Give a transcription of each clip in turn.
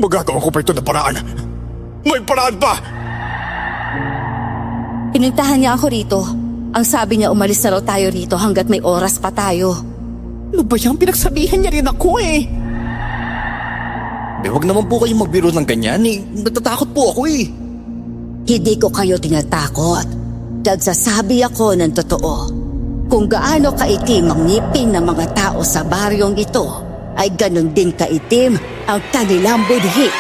Magagawa ko pa ito na paraan. May paraan pa! Pinuntahan niya ako rito. Ang sabi niya umalis na raw tayo rito hanggat may oras pa tayo. Ano ba yan? Pinagsabihan niya rin ako eh. Wag naman po kayong magbiro ng ganyan eh. Natatakot po ako eh. Hindi ko kayo tinatakot. Nagsasabi ako ng totoo. Kung gaano kaitim ang ngipin ng mga tao sa baryong ito, ay ganon din kaitim ang kanilang budhi.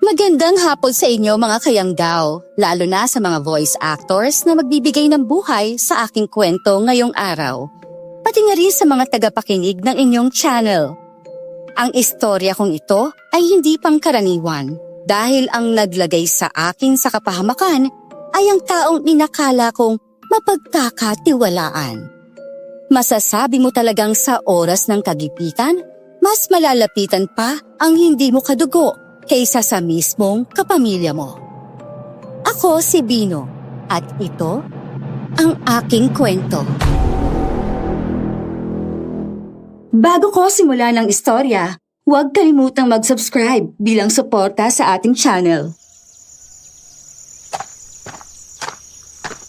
Magandang hapon sa inyo mga kayanggaw, lalo na sa mga voice actors na magbibigay ng buhay sa aking kwento ngayong araw. Pati nga rin sa mga tagapakinig ng inyong channel. Ang istorya kong ito ay hindi pangkaraniwan dahil ang naglagay sa akin sa kapahamakan ay ang taong inakala kong mapagkakatiwalaan. Masasabi mo talagang sa oras ng kagipitan, mas malalapitan pa ang hindi mo kadugo kaysa sa mismong kapamilya mo. Ako si Bino at ito ang aking kwento. Bago ko simulan ang istorya, huwag kalimutang mag-subscribe bilang suporta sa ating channel.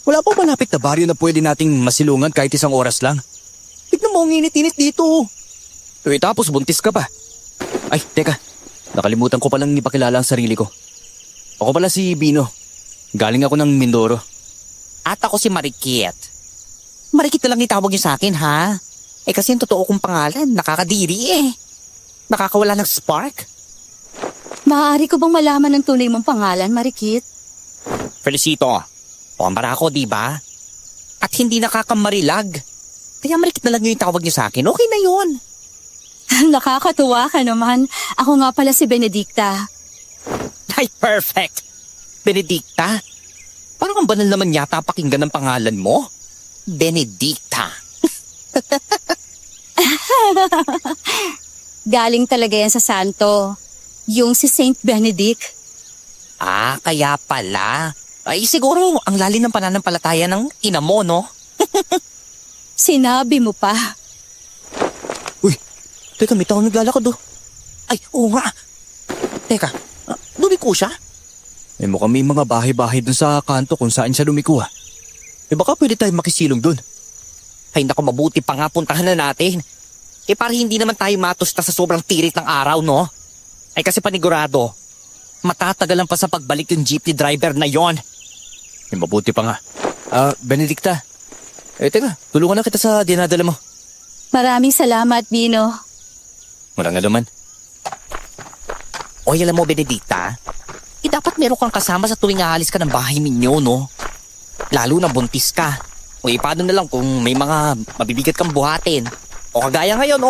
Wala pa malapit na baryo na pwede nating masilungan kahit isang oras lang. Tignan mo ang init-init dito. Tapos buntis ka pa. Ay, teka. Nakalimutan ko palang ipakilala ang sarili ko. Ako pala si Bino. Galing ako ng Mindoro. At ako si Marikit. Marikit na lang itawag niyo sa akin, ha? Kasi yung totoo kong pangalan, nakakadiri eh. Nakakawala ng spark. Maaari ko bang malaman ang tunay mong pangalan, Marikit? Felicito. Pambara ako, di ba? At hindi nakakamarilag. Kaya Marikit na lang yung tawag niyo sa akin. Okay na yun. Nakakatuwa ka naman. Ako nga pala si Benedicta. Ay, perfect. Benedicta. Parang ang banal naman yata pakinggan ng pangalan mo. Benedicta. Galing talaga yan sa santo. Yung si Saint Benedict. Ah, kaya pala. Ay, siguro ang lalim ng pananampalataya ng ina mo, no? Sinabi mo pa. Uy, teka, may tao naglalakad oh. Ay, oo nga. Teka, lumiko siya? Mukhang may mga bahay-bahay dun sa kanto kung saan siya lumiko ah. Baka pwede tayo makisilong dun. Ay, naku, mabuti pa nga puntahan na natin. Para hindi naman tayo matusta sa sobrang tirik ng araw, no? Ay, kasi panigurado, matatagalan pa sa pagbalik yung jeepney driver na yon. Mabuti pa nga. Benedicta. Teka, tulungan na kita sa dinadala mo. Maraming salamat, Bino. Wala nga naman. Oy, alam mo, Benedicta, dapat meron kang kasama sa tuwing aalis ka ng bahay ninyo, no? Lalo na buntis ka. O paano na lang kung may mga mabibigat kang buhatin. O kagaya ngayon,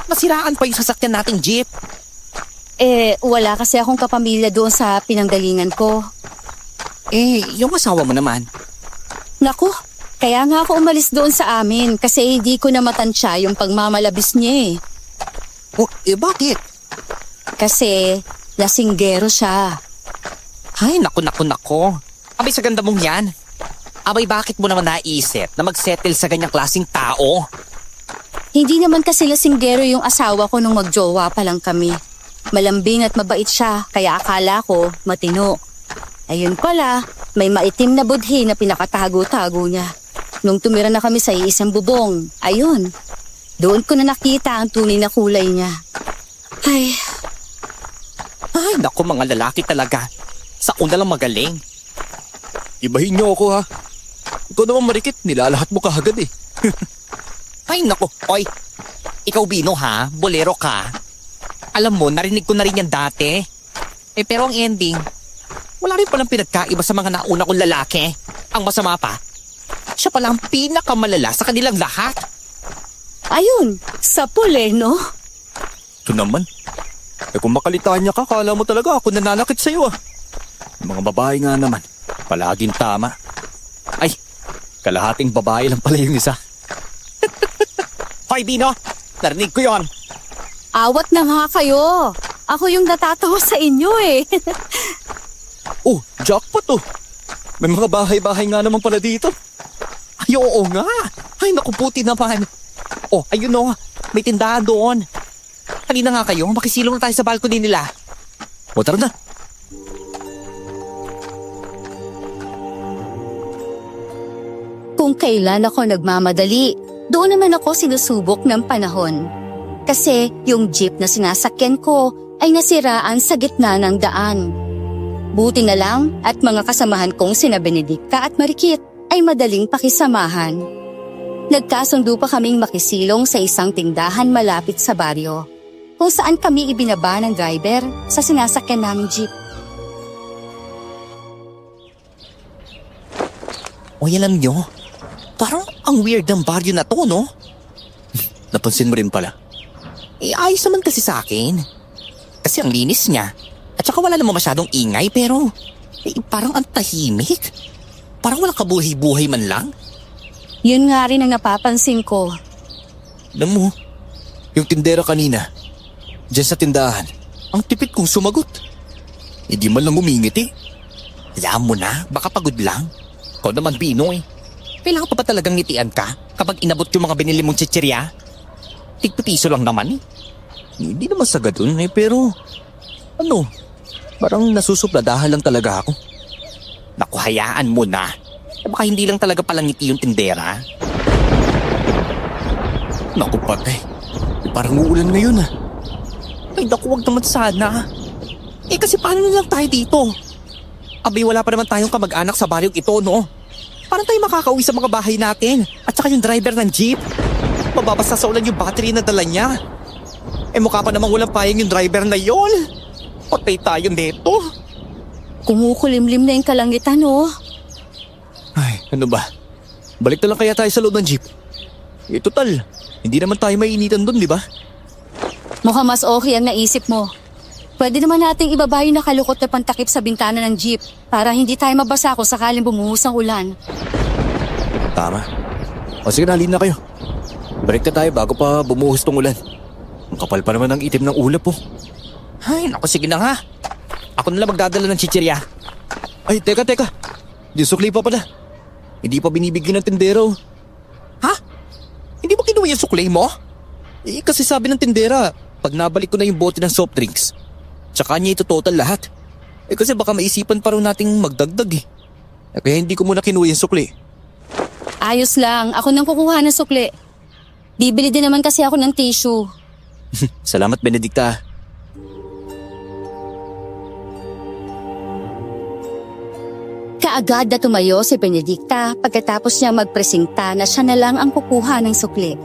nasiraan pa yung sasakyan nating jeep. Wala kasi akong kapamilya doon sa pinanggalingan ko. Yung asawa mo naman. Naku, kaya nga ako umalis doon sa amin kasi hindi ko na matansya yung pagmamalabis niya eh. Bakit? Kasi lasinggero siya. Ay, naku. Abay, sa ganda mong yan. Abay, bakit mo naman naisip na magsettle sa ganyang klaseng tao? Hindi naman kasi lasinggero yung asawa ko nung magjowa pa lang kami. Malambing at mabait siya, kaya akala ko matino. Ayun pala, may maitim na budhi na pinakatago-tago niya. Nung tumira na kami sa iisang bubong, ayun, doon ko na nakita ang tunay na kulay niya. Ay, naku, mga lalaki talaga. Sa una lang magaling. Ibahin niyo ako ha. Ikaw naman Marikit, nilalahat mo kahagad eh. Ay, naku. Oy, ikaw Bino ha, bolero ka. Alam mo, narinig ko na rin yan dati. Pero ang ending, wala rin palang pinagkaiba sa mga nauna kong lalaki. Ang masama pa, siya pala ang pinakamalala sa kanilang lahat. ayun, sa puli, no? Ito naman. Kung makalitaan niya ka, kala mo talaga ako nananakit sa'yo ah. Mga babae nga naman, palaging tama. Ay, kalahating babae lang pala yung isa. Hoy Bino, narinig ko yon. Awat na nga kayo. Ako yung natatawa sa inyo eh. Oh, jackpot oh. May mga bahay-bahay nga naman pala dito. Ay, Ay, oo nga. Ay, naku, puti naman. Oh, ayun o. May tindahan doon. Halina nga kayo, makisilong na tayo sa balcony nila. O, tara na. Kung kailan ako nagmamadali, doon naman ako sinusubok ng panahon. Kasi yung jeep na sinasakyan ko ay nasiraan sa gitna ng daan. Buti na lang at mga kasamahan kong sina Benedicta at Marikit ay madaling pakisamahan. Nagkasundo pa kaming makisilong sa isang tindahan malapit sa baryo, kung saan kami ibinaba ng driver sa sinasakyan naming jeep. O, alam nyo, parang ang weird ng baryo na to, no? Napansin mo rin pala. Ayos naman kasi sa akin. Kasi ang linis niya. At saka wala naman masyadong ingay, pero parang ang tahimik. Parang walang kabuhay-buhay man lang. Yun nga rin ang napapansin ko. Alam mo, yung tindera kanina, dyan sa tindahan, ang tipid kong sumagot. Hindi man lang umingiti. Alam mo na, baka pagod lang. Ikaw naman, Binoy. Kailangan pa ba talagang ngitian ka kapag inabot yung mga binili mong chichirya? Tig-piso lang naman. Hindi naman sa ganun pero parang nasusupladahan lang talaga ako. Naku, hayaan mo na. Baka hindi lang talaga palang ngiti yung tindera. Naku patay, parang uulan ngayon Ay, naku, wag naman sana. Kasi paano na lang tayo dito? Abay, wala pa naman tayong kamag-anak sa baryong ito, no? Paano tayo makakauwi sa mga bahay natin? At saka yung driver ng jeep? Mababasa sa ulan yung battery na dala niya. Mukha pa namang walang payang yung driver na yon. Patay tayo nito. Kumukulimlim na yung kalangitan, oh. Ay, ano ba? Balik na lang kaya tayo sa loob ng jeep. Total, hindi naman tayo maiinitan doon, di ba? Mukhang mas okay ang naisip mo. Pwede naman nating ibaba yung nakalukot na pantakip sa bintana ng jeep para hindi tayo mabasa kung sakaling bumuhos ang ulan. Tama. O sige na, halina kayo. Balik na tayo bago pa bumuhos tong ulan. Ang kapal pa naman ng itim ng ulap po. Ay, naku, sige na nga. Ako na lang magdadala ng chichirya. Ay, teka. Yung sukli pa pala. Hindi pa binibigyan ng tindero. Ha? Hindi mo kinuha yung suklay mo? Kasi sabi ng tindera, pag nabalik ko na yung bote ng soft drinks, tsaka niya ito total lahat. Kasi baka maisipan pa rin nating magdagdag Kaya hindi ko muna kinuha yung sukli. Ayos lang, ako nang kukuha ng sukli. Bibili din naman kasi ako ng tissue. Salamat, Benedicta. Kaagad na tumayo si Benedicta pagkatapos niya magpresenta na siya na lang ang kukuha ng sukli.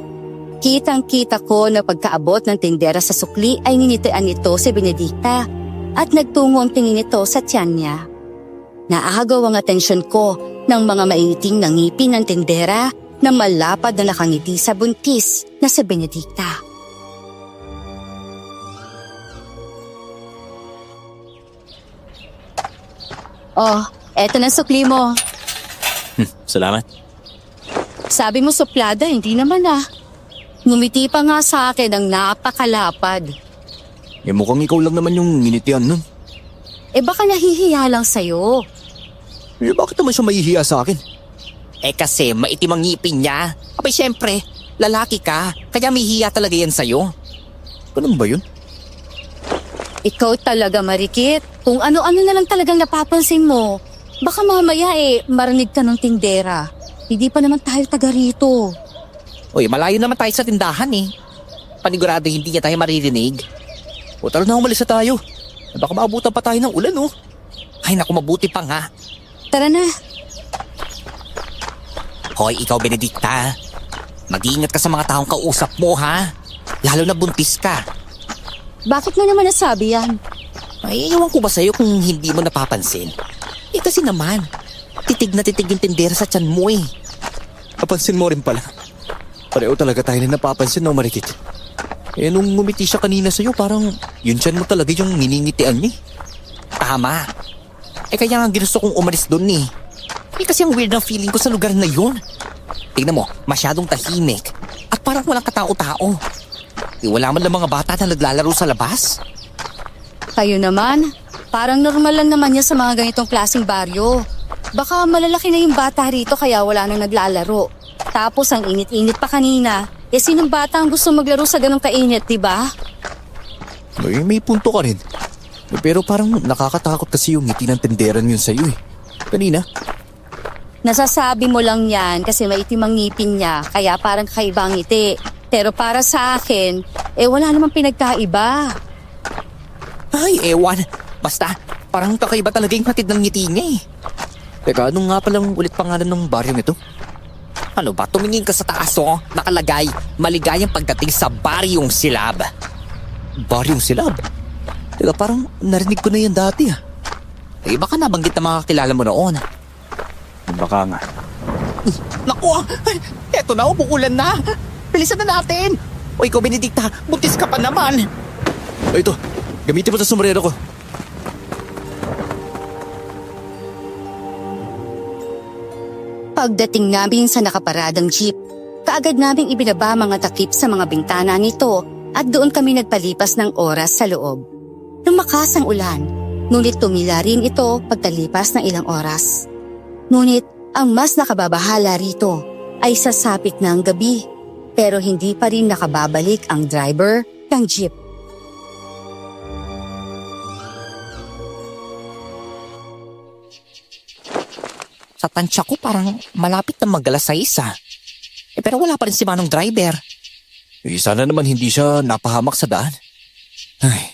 Kitang-kita ko na pagkaabot ng tindera sa sukli ay ninitian nito si Benedicta at nagtungo ang tingin nito sa tiyan niya. Naagaw ang atensyon ko ng mga maiiting na ngipin ng tindera na malapad na nakangiti sa buntis na si Benedicta. Oh, eto na sukli mo. Salamat. Sabi mo suplada, hindi naman Ngumiti pa nga sa akin ang napakalapad. Mukhang ikaw lang naman yung nginitian nun. Baka nahihiya lang sa'yo. Bakit naman siya mahihiya sa akin? Kasi maitim ang ngipin niya. Abay, syempre, lalaki ka. Kaya may hiya talaga yan sa'yo. Ganun ba yun? Ikaw talaga, Marikit. Kung ano-ano na lang talagang napapansin mo. Baka mamaya marinig ka ng tindera. Hindi pa naman tayo taga rito. Uy, malayo naman tayo sa tindahan Panigurado hindi niya tayo maririnig. O tara na, umalis na tayo. Baka maabutan pa tayo ng ulan, Ay, naku, mabuti pa nga. Tara na. Hoy, ikaw, Benedicta. Mag-iingat ka sa mga taong kausap mo, ha? Lalo na buntis ka. Bakit mo naman nasabi yan? Ay, ewan ko ba sa'yo kung hindi mo napapansin? Kasi naman, titig na titig yung tindera sa tiyan mo Napansin mo rin pala. Pareho talaga tayo na napapansin, no, Marikit? Nung ngumiti siya kanina sa'yo, parang yun tiyan mo talaga yung niningitian niya. Tama. Kaya nga ginusto kong umalis doon kasi ang weird ng feeling ko sa lugar na yun. Tignan mo, masyadong tahimik. At parang walang katao-tao. Wala man lang mga bata na naglalaro sa labas. Kayo naman, parang normal lang naman yan sa mga ganitong klaseng baryo. Baka malalaki na yung bata rito kaya wala nang naglalaro. Tapos ang init-init pa kanina. Eh sinong bata ang gusto maglaro sa ganong kainit, di ba? May punto ka rin. Pero parang nakakatakot kasi yung ngiti ng tenderan yun sa'yo eh. Kanina. Nasasabi mo lang yan kasi maitim ang ngipin niya, kaya parang kakaiba ang ngiti. Pero para sa akin, wala namang pinagkaiba. Ay, ewan. Basta, parang kakaiba talaga yung hatid ng ngiti niya eh. Teka, ano nga palang ulit pangalan ng baryong ito? Ano ba, tumingin ka sa taas oh. Nakalagay, maligayang pagdating sa Baryong Silab. Baryong Silab? Teka, parang narinig ko na yan dati ah. Eh, baka nabanggit na mga kakilala mo noon. Baka nga. Naku, eto na, umuulan na. Bilisan na natin. O ikaw, Benedicta, buntis ka pa naman. Ito, gamitin mo sa sombrero ko. Pagdating namin sa nakaparadang jeep, kaagad naming ibinaba mga takip sa mga bintana nito at doon kami nagpalipas ng oras sa loob. Lumakas ang ulan, ngunit tumila rin ito pagtalipas ng ilang oras. Ngunit ang mas nakababahala rito ay sasapit na ang gabi, pero hindi pa rin nakababalik ang driver ng jeep. Sa tansya ko parang malapit na mag-alas 6 ah. Pero wala pa rin si Manong driver. Sana naman hindi siya napahamak sa daan. Ay,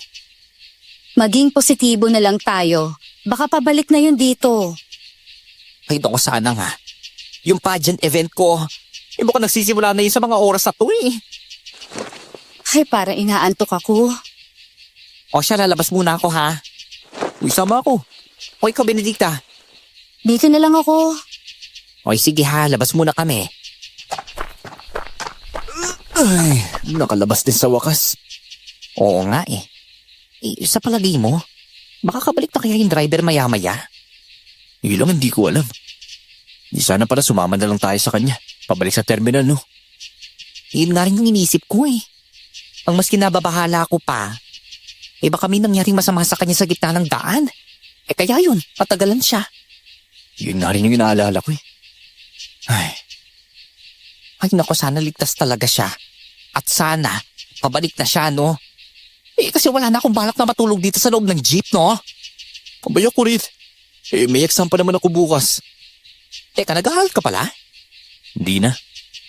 Maging positibo na lang tayo. Baka pabalik na yun dito. Ay, doon ko sana nga. Yung pageant event ko, mukhang nagsisimula na yun sa mga oras na to eh. Ay, parang inaantok ako. O siya, lalabas muna ako ha. uy, sama ako. O ikaw, Benedicta. Dito na lang ako. O sige ha, labas muna kami. Ay, nakalabas din sa wakas. Oo nga eh. Sa palagay mo, baka kabalik na kaya yung driver maya-maya? Ilang hindi ko alam. Di sana pala sumama na lang tayo sa kanya. Pabalik sa terminal, no? Yun nga rin yung inisip ko eh. Ang mas kinababahala ko pa, baka may nangyaring masama sa kanya sa gitna ng daan. Kaya yun, patagalan siya. Yun nga rin yung inaalala ko eh. Ay nako, sana ligtas talaga siya. At sana, pabalik na siya, no? Kasi wala na akong balak na matulog dito sa loob ng jeep, no? Pabaya ko rin. May exam pa naman ako bukas. Teka, nag-aaral ka pala? Hindi na.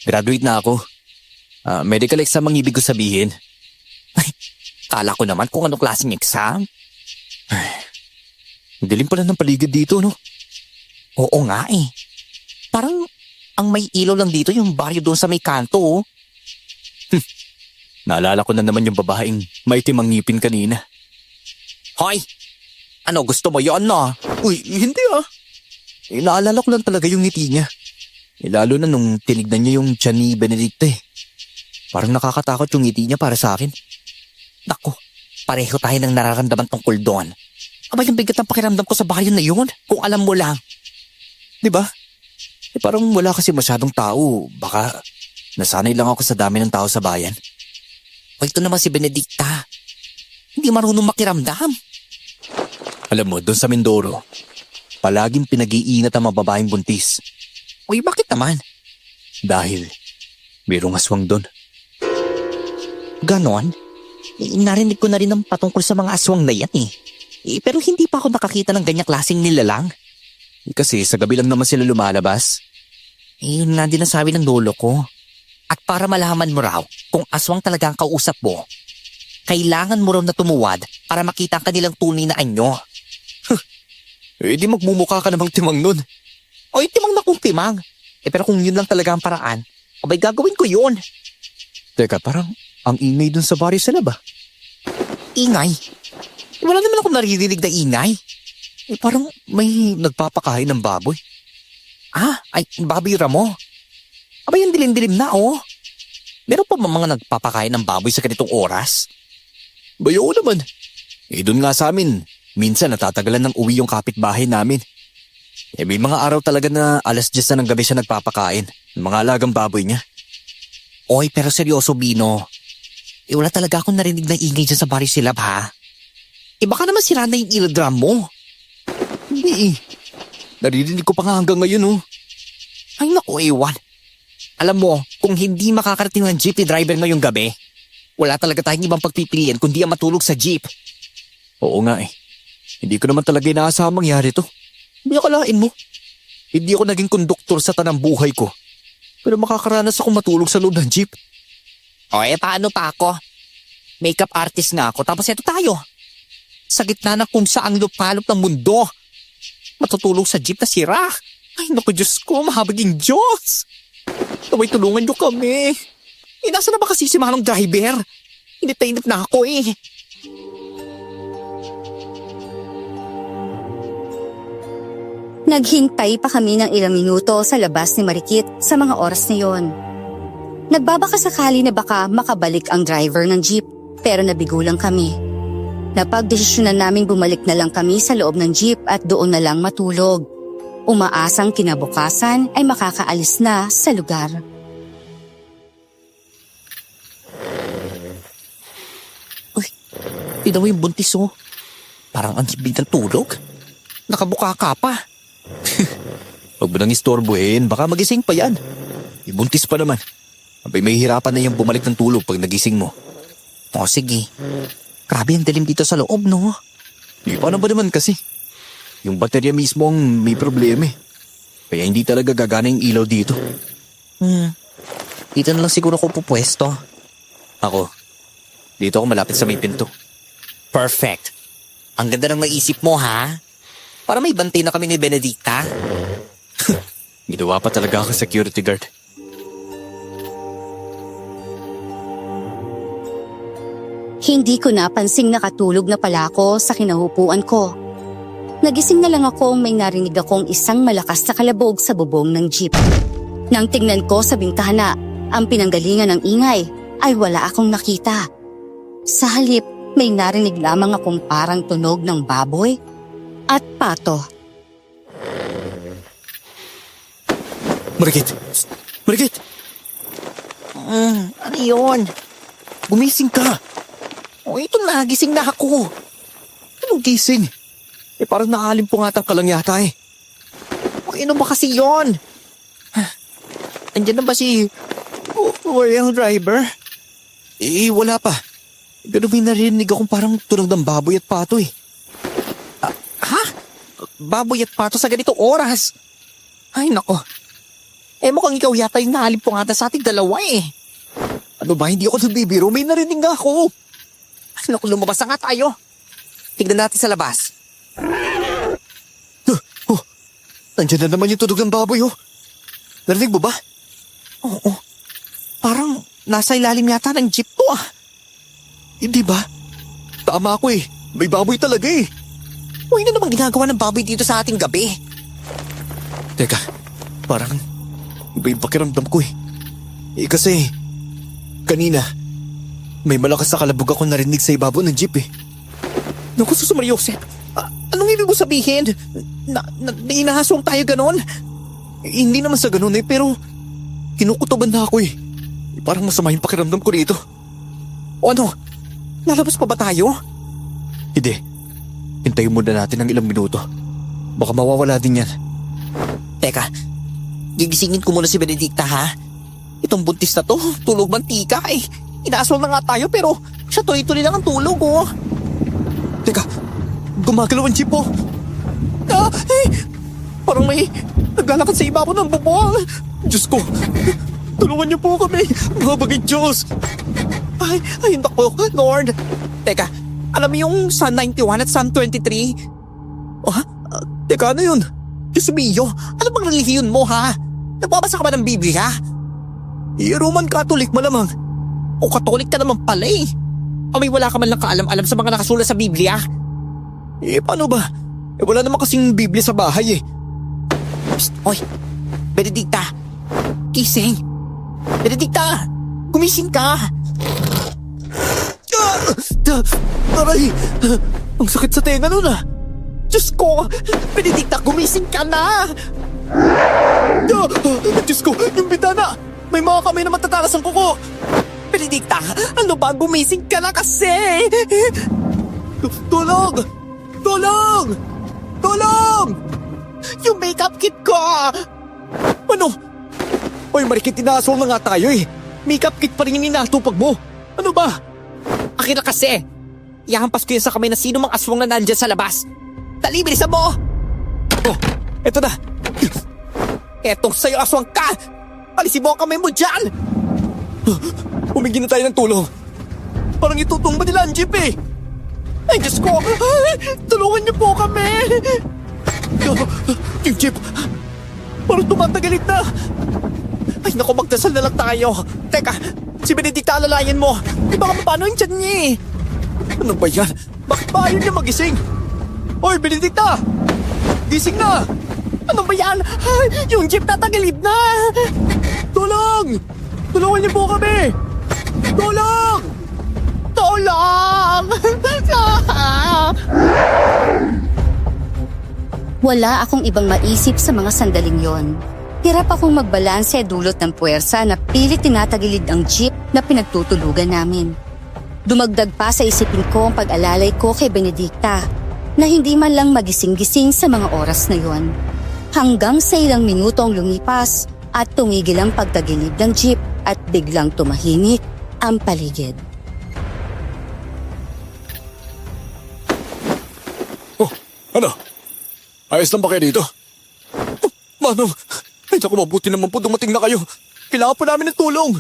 Graduate na ako. Medical exam ang ibig ko sabihin. Kala ko naman kung anong klaseng exam. Ang dilim pala ng paligid dito, no? Oo nga eh. Parang ang may ilaw lang dito yung baryo doon sa may kanto, oh. Naalala ko na naman yung babaeng maitim ang ngipin kanina. Hoy! Ano, gusto mo yon no? Uy, hindi ah. Naalala ko lang talaga yung ngiti niya. Lalo na nung tinignan niya yung tiyan ni Benedicta eh. Parang nakakatakot yung ngiti niya para sa akin. Naku, pareho tayo ng nararamdaman tungkol doon. Aba, yung bigat ng pakiramdam ko sa baryo na yun, kung alam mo lang. Di ba? Parang wala kasi masyadong tao. Baka nasanay lang ako sa dami ng tao sa bayan. O ito naman si Benedicta. Hindi marunong makiramdam. Alam mo, doon sa Mindoro, palaging pinag-iinat ang mga babaeng buntis. Uy, bakit naman? Dahil mayroong aswang doon. Ganon? Narinig ko na rin ang patungkol sa mga aswang na yan eh. Pero hindi pa ako nakakita ng ganyang klaseng nilalang. Kasi sa gabi lang naman sila lumalabas. Yun na din ang sabi ng lolo ko. At para malaman mo raw kung aswang talaga ang kausap mo, kailangan mo raw na tumuwad para makita ang kanilang tunay na anyo. Di magmumukha ka namang timang nun. O timang na kung timang. Pero kung yun lang talaga ang paraan, abay gagawin ko yun. Teka, parang ang ingay dun sa baryo sila ba? Ingay? Wala naman akong naririnig na ingay. Parang may nagpapakain ng baboy. Ay, baboy ramo. Aba yung dilim-dilim na, oh. Meron pa mga nagpapakain ng baboy sa ganitong oras? Bayo naman. Doon nga sa amin, minsan natatagalan ng uwi yung kapitbahay namin. May mga araw talaga na 10:00 na ng gabi siya nagpapakain ng mga alagang baboy niya. Oy, pero seryoso, Bino. Wala talaga akong narinig na ingay dyan sa Barrio Silab, ha? Baka naman sira na yung eardrum mo. Hindi eh. Naririnig ko pa nga hanggang ngayon, oh. Ay naku, ewan. Alam mo, kung hindi makakarating ng jeepney driver ngayong gabi, wala talaga tayong ibang pagpipilian kundi ang matulog sa jeep. Oo nga eh. Hindi ko naman talaga inaasahan mangyari to. Hindi akalain mo. Hindi ako naging konduktor sa tanang buhay ko. Pero makakaranas akong matulog sa loob ng jeep. O paano pa ako? Makeup artist nga ako tapos eto tayo. Sa gitna ng kung saang lupalop ng mundo. Matutulog sa jeep na sira. Ay naku Diyos ko, mahabaging Diyos. Naway tulungan niyo kami. Nasa na ba kasi si Manong driver? Inip na inip na ako eh. Naghintay pa kami ng ilang minuto sa labas ni Marikit sa mga oras na yon. Nagbabaka sakali na baka makabalik ang driver ng jeep pero nabigo lang kami. Napagdesisyonan naming bumalik na lang kami sa loob ng jeep at doon na lang matulog. Umaasang kinabukasan ay makakaalis na sa lugar. Tignan mo yung buntis oh. Parang ang hibig ng tulog. Nakabuka ka pa. Huwag mo nang istorbohin, baka magising pa yan. Ibuntis pa naman. Abay may hirapan na yung bumalik ng tulog pag nagising mo. O sige. Grabe ang dilim dito sa loob no. Paano ba naman kasi? Yung baterya mismo ang may problema eh. Kaya hindi talaga gagana yung ilaw dito. Dito na lang siguro ako pupwesto. Ako, dito ako malapit sa may pinto. Perfect. Ang ganda ng naisip mo ha. Para may bantay na kami ni Benedicta. Ginawa pa talaga ako security guard. Hindi ko napansing nakatulog na pala ako sa kinahupuan ko. Nagising na lang ako may narinig akong isang malakas na kalabog sa bubong ng jeep. Nang tingnan ko sa bintana, ang pinanggalingan ng ingay ay wala akong nakita. Sa halip, may narinig lamang akong parang tunog ng baboy at pato. Marikit! Marikit! Ano yun? Gumising ka! O ito na, gising na ako. Anong gising? Parang nakalimpungatan ka lang yata eh. O ano ba kasi yun? Andiyan na ba si... yung driver? Wala pa. Pero may narinig akong parang tunog ng baboy at pato eh. Ha? Baboy at pato sa ganitong oras? Ay nako. Mukhang ikaw yata yung nahalimpungatan sa ating dalawa eh. Ano ba, hindi ako nabibiro. May narinig nga ako. Ay naku, lumabas na nga tayo. Tignan natin sa labas. Nandiyan na naman yung tunog ng baboy oh. Narinig mo ba? Oo. Parang nasa ilalim yata ng jeep ko ah. Hindi ba? Tama ako eh. May baboy talaga eh. O ano namang ginagawa ng baboy dito sa ating gabi? Teka, parang iba yung pakiramdam ko eh. Kasi kanina may malakas na kalabog ako narinig sa ibabaw ng jeep eh. Naku, Sus Maria Jose. Anong ibig mo sabihin? Inahasong tayo ganon? Hindi naman sa ganun eh, pero kinukutoban na ako eh. Parang masama yung pakiramdam ko dito. O ano? Lalabas pa ba tayo? Hindi. Hintayin muna natin ng ilang minuto. Baka mawawala din yan. Teka, gigisingin ko muna si Benedicta ha? Itong buntis na to, tulog mantika eh. Inaasol na nga tayo pero siya tuloy-tuloy lang ang tulog oh. Teka, gumagalaw ang jeep oh. Parang may naglalakad sa ibabaw ng bubong. Diyos ko, tulungan niyo po kami. Mahabagin Diyos. Ay nako, Lord. Teka, alam mo yung Psalm 91 at Psalm 23? Teka, ano yun? Diyos mio, ano bang relihiyon mo ha? Nagbabasa ka ba ng Biblia? Roman Catholic malamang. O Katolik ka naman pala eh. O may wala ka man lang kaalam-alam sa mga nakasulat sa Biblia? Paano ba? Wala naman kasing Biblia sa bahay eh. Psst, oy, Benedicta, gising. Benedicta, gumising ka. Aray! Ang sakit sa tenga nun ah. Diyos ko, Benedicta, gumising ka na. Diyos ko, yung bintana! May mga kamay na matatalas ang kuko! Benedicta, ano ba? Gumising ka na kasi! Tulong! Tulong! Tulong! Yung makeup kit ko! Ano? Oy, marikit, inaaswang na nga tayo eh. May cupcake pa rin yung inatupag mo. Ano ba? Akin na kasi. Ihampas ko yan sa kamay na sino mang aswang na nandyan sa labas. Dali, bilisan mo! Oh, eto na. Etong sa'yo aswang ka! Alisin mo ang kamay mo dyan! Humingi na tayo ng tulong. Parang itutumba nila ang jeep eh. Ay, Diyos ko! Ay, tulungan niyo po kami! Yung jeep, parang tumatagalit na. Ay, naku, magdasal na lang tayo. Teka, si Benedicta alalayan mo. Di ba paano yung tiyan niya eh? Ano ba yan? Bakit ba ayaw niya magising? Oy, Benedicta! Gising na! Ano ba yan? Ay, yung jeep tatagalid na! Tulong! Tulungan niyo po kami! Tulong! Tulong! Wala akong ibang maisip sa mga sandaling yon. Hirap akong magbalanse dulot ng puwersa na pilit tinatagilid ang jeep na pinagtutulugan namin. Dumagdag pa sa isipin ko ang pag-alalay ko kay Benedicta na hindi man lang magising-gising sa mga oras na yon. Hanggang sa ilang minuto ang lumipas at tumigil ang pagtagilid ng jeep at biglang tumahimik ang paligid. Oh, ano? Ayos lang ba kayo dito? Manong, ay naku, mabuti naman po dumating na kayo. Kailangan po namin ng tulong.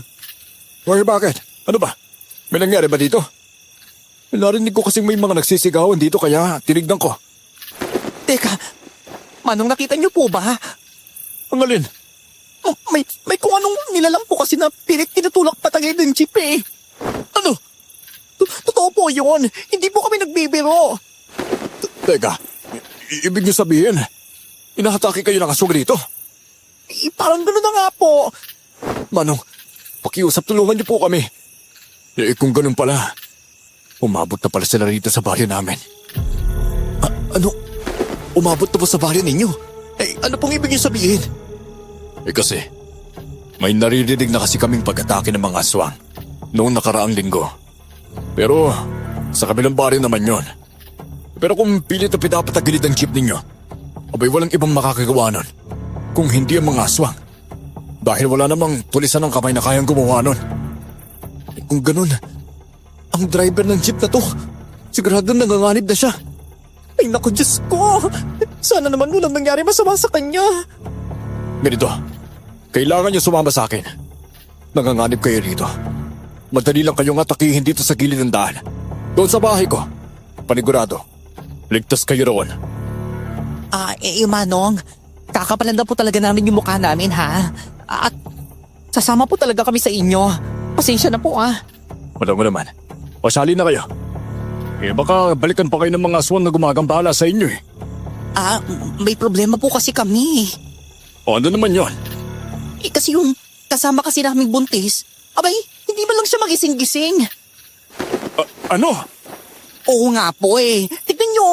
Why, bakit? Ano ba? May nangyari ba dito? Narinig ko kasing may mga nagsisigawan dito kaya tinignan ko. Teka, Manong, nakita niyo po ba? Ang alin? Oh, may kung anong nilalang po kasi na pilit tinutulak patagay ng jeep eh. Ano? Totoo po yun. Hindi po kami nagbibiro. Teka, ibig niyo sabihin, inahatake kayo ng aswang dito? Eh, parang gano'n na nga po. Manong, pakiusap, tulungan niyo po kami. Eh kung ganun pala, umabot na pala sila rito sa baryo namin. Ano? Umabot na po sa baryo ninyo? Eh, ano pong ibig niyo sabihin? Eh kasi, may naririnig na kasi kaming pag-atake ng mga aswang noong nakaraang linggo. Pero, sa kabilang baryo naman yon. Pero kung pilit na pinapatagilid ang jeep ninyo, abay walang ibang makakagawa nun kung hindi ang mga aswang. Dahil wala namang tulisan ng kamay na kayang gumawa nun. Eh, kung ganun, ang driver ng jeep na to, sigurado nanganganib na siya. Ay naku, Diyos ko. Sana naman walang nangyari masama sa kanya. Ganito, kailangan niyo sumama sa akin. Nanganganib kayo rito. Madali lang kayong atakihin dito sa gilid ng daan. Doon sa bahay ko. Panigurado. Ligtas kayo roon. Manong, kakapalanda po talaga namin yung mukha namin, ha? At sasama po talaga kami sa inyo. Pasensya na po, Walang naman. Pasali na kayo. Eh baka balikan pa kayo ng mga aswang na gumagambala sa inyo eh. May problema po kasi kami. O ano naman yon? Eh, kasi yung kasama kasi naming buntis, abay, hindi man lang siya magising-gising. Ano? Oo nga po eh. Tignan niyo.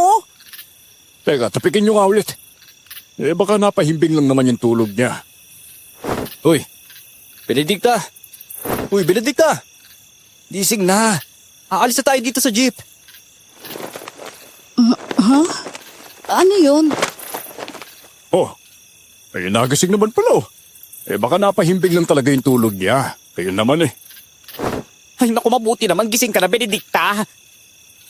Teka, tapikin nyo nga ulit. Eh baka napahimbing lang naman yung tulog niya. Uy, Benedicta! Uy, Benedicta! Gising na. Aalis na tayo dito sa jeep. Ano yun? Oh, eh nagising naman pala oh. Eh baka napahimbing lang talaga yung tulog niya. Kayo naman eh. Ay naku, mabuti naman gising ka na, Benedicta.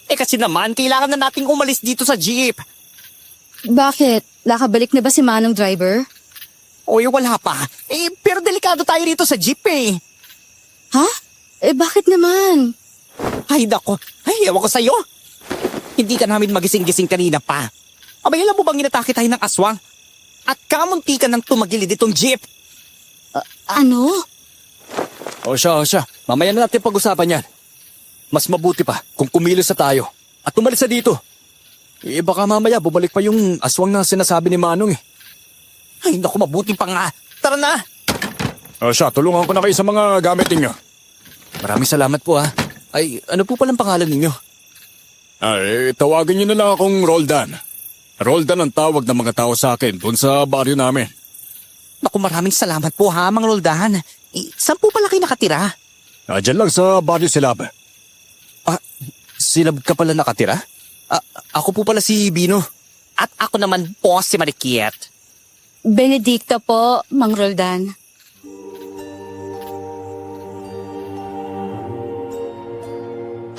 Eh kasi naman, kailangan na nating umalis dito sa jeep. Bakit? Nakabalik na ba si Manong driver? Oy, wala pa. Eh, pero delikado tayo rito sa jeep eh. Ha? Eh bakit naman? Ay nako, ay ewan ko sa'yo. Hindi ka namin magising-gising kanina pa. Abay, alam mo bang inatake tayo ng aswang? At kamunti ka nang tumagilid itong jeep. Ano? O siya. Mamaya na natin pag-usapan yan. Mas mabuti pa kung kumilos na tayo at umalis na dito. Eh baka mamaya bumalik pa yung aswang na sinasabi ni Manong eh. Ay naku, mabuti pa nga. Tara na. O siya, tulungan ko na kayo sa mga gamit ninyo. Maraming salamat po ha. Ay, ano po palang pangalan ninyo? Ay, tawagin niyo na lang akong Roldan. Roldan ang tawag ng mga tao sa akin doon sa baryo namin. Naku, maraming salamat po ha, Mang Roldan. Eh, saan po pala kayo nakatira? Diyan lang sa baryo Silab. Silab ka pala nakatira? Ako po pala si Bino. At ako naman po si Marikiet. Benedicta po, Mang Roldan.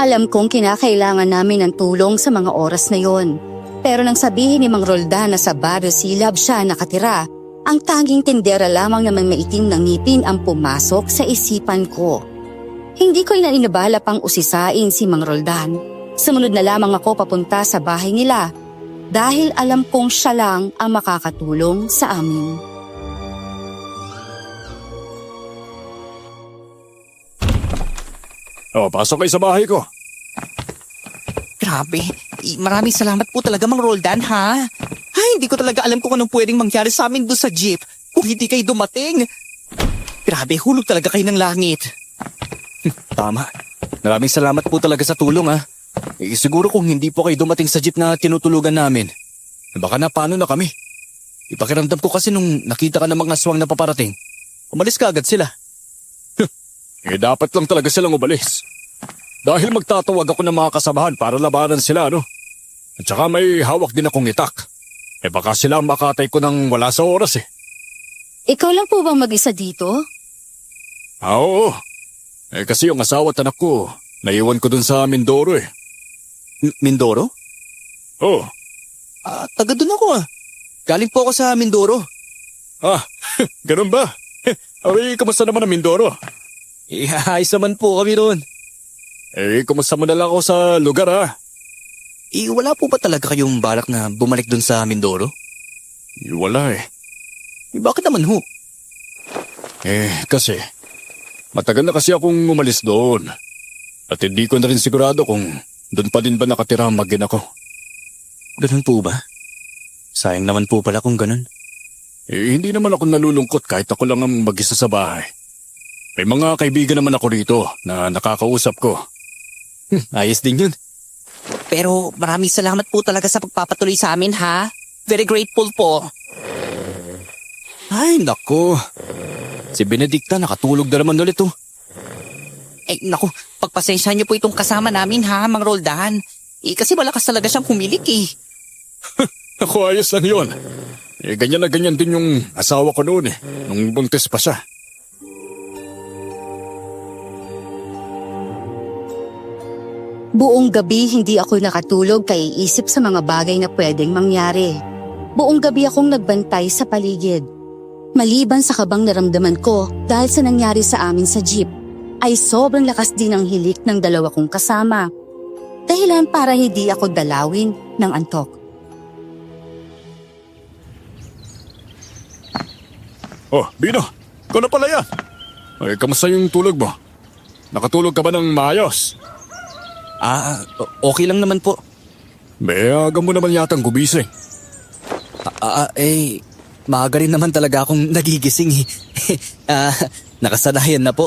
Alam kong kinakailangan namin ng tulong sa mga oras na yon. Pero nang sabihin ni Mang Roldan na sa Barrio Silab siya nakatira, ang tanging tindera lamang naman maitim ng ngipin ang pumasok sa isipan ko. Hindi ko inainabala pang usisain si Mang Roldan. Sumunod na lamang ako papunta sa bahay nila dahil alam kong siya lang ang makakatulong sa amin. Pasok kayo sa bahay ko. Grabe. Maraming salamat po talaga, Mang Roldan, ha? Ay, hindi ko talaga alam kung anong pwedeng mangyari sa amin doon sa jeep kung hindi kayo dumating. Grabe, hulog talaga kayo ng langit. Tama. Maraming salamat po talaga sa tulong ha. Siguro kung hindi po kayo dumating sa jeep na tinutulugan namin, baka na paano na kami. Ipakiramdam ko kasi nung nakita ka ng mga aswang na paparating, umalis ka agad sila. Dapat lang talaga silang umalis. Dahil magtatawag ako ng mga kasamahan para labanan sila, no? At saka may hawak din akong itak. Baka sila makatay ko nang wala sa oras eh. Ikaw lang po bang mag-isa dito? Oo. Kasi yung asawa at anak ko, naiwan ko dun sa Mindoro eh. Mindoro? Oo. Taga doon ako ah. Galing po ako sa Mindoro. Ganun ba? Kamusta naman ang Mindoro? Ayos naman po kami doon. Kamusta mo na lang ako sa lugar ha? Wala po ba talaga kayong balak na bumalik doon sa Mindoro? Wala eh. Bakit naman ho? Kasi matagal na kasi akong umalis doon. At hindi ko na rin sigurado kung doon pa din ba nakatira ang mag-ina ko. Ganun po ba? Sayang naman po pala kung ganun. Hindi naman ako nalulungkot kahit ako lang ang mag-isa sa bahay. May mga kaibigan naman ako rito na nakakausap ko. Ayos din yun. Pero maraming salamat po talaga sa pagpapatuloy sa amin, ha? Very grateful po. Ay, nako. Si Benedicta nakatulog na naman ulit oh. Naku, pagpasensya niyo po itong kasama namin, ha, Mang Roldan. Kasi malakas talaga siyang humilik eh. Ako, ayos lang yun. Ganyan na ganyan din yung asawa ko noon eh, nung buntis pa siya. Buong gabi hindi ako nakatulog kaya isip sa mga bagay na pwedeng mangyari. Buong gabi akong nagbantay sa paligid. Maliban sa kabang naramdaman ko dahil sa nangyari sa amin sa jeep, ay sobrang lakas din ang hilik ng dalawa kong kasama. Dahilan para hindi ako dalawin ng antok. Bino, ikaw na pala yan. Kamusta yung tulog mo? Nakatulog ka ba ng maayos? Okay lang naman po. Aga mo naman yatang gumising. Maaga rin naman talaga akong nagigising eh. Nakasanayan na po.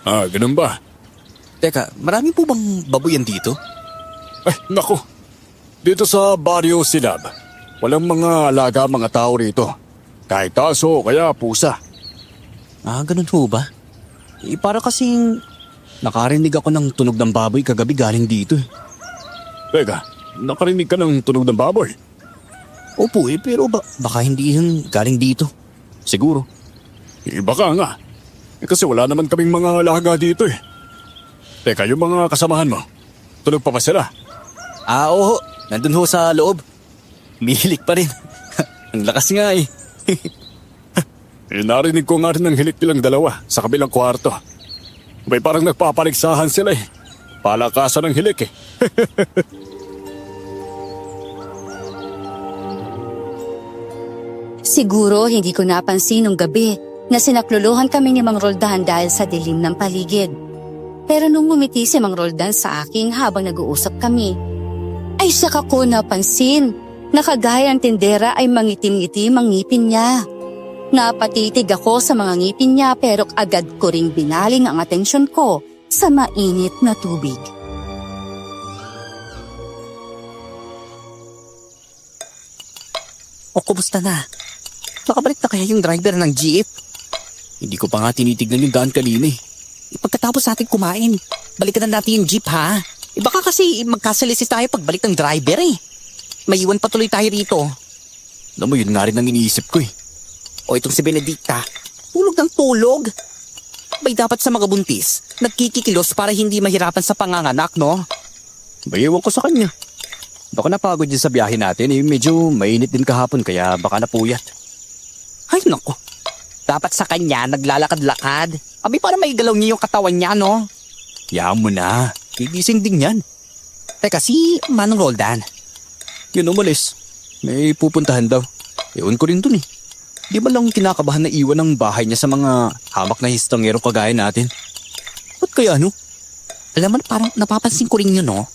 Ganun ba? Teka, marami po bang babuyan dito? Naku. Dito sa Barrio Silab, walang mga alaga mga tao rito. Kahit aso o kaya pusa. Ganun ho ba? Para kasing nakarinig ako ng tunog ng baboy kagabi galing dito eh. Teka, nakarinig ka ng tunog ng baboy? Opo pero baka hindi yun galing dito. Siguro. Baka nga. Kasi wala naman kaming mga alaga dito eh. Teka, yung mga kasamahan mo, tunog pa ba sila? Oo. Nandun ho sa loob. Mihilik pa rin. Ang lakas nga eh. Narinig ko nga rin ng hilik nilang dalawa sa kabilang kwarto. May parang nagpapaligsahan sila eh. Palakasan ng hilik eh. Siguro hindi ko napansin nung gabi na sinakluluhan kami ni Mang Roldan dahil sa dilim ng paligid. Pero nung ngumiti si Mang Roldan sa akin habang nag-uusap kami, ay saka ko napansin na kagaya ng tindera ay mangitim-ngitim ang ngipin niya. Napatitig ako sa mga ngipin niya pero agad ko ring binaling ang atensyon ko sa mainit na tubig. Kumusta na? Nakabalik na kaya yung driver ng jeep? Hindi ko pa nga tinitignan yung daan kanina eh. Pagkatapos natin kumain, balikan na natin yung jeep, ha? Baka kasi magkasalisis tayo pagbalik ng driver eh. May iwan pa tuloy tayo rito. Alam mo, yun nga rin ang iniisip ko eh. O itong si Benedicta, tulog ng tulog. Abay dapat sa mga buntis, nagkikikilos para hindi mahirapan sa panganganak, no? Bayiwan ko sa kanya. Baka napagod din sa biyahe natin medyo mainit din kahapon kaya baka napuyat. Ay, nako. Dapat sa kanya, naglalakad-lakad. Abay, para may galaw niya yung katawan niya, no? Yaan mo na, gigising din yan. Teka, si Manong Roldan. Yun umalis. May pupuntahan daw. Ewan ko rin dun eh. Di ba lang kinakabahan na iwan ang bahay niya sa mga hamak na histangyero kagaya natin? Ba't kaya ano? Alam mo, parang napapansin ko rin yun, no?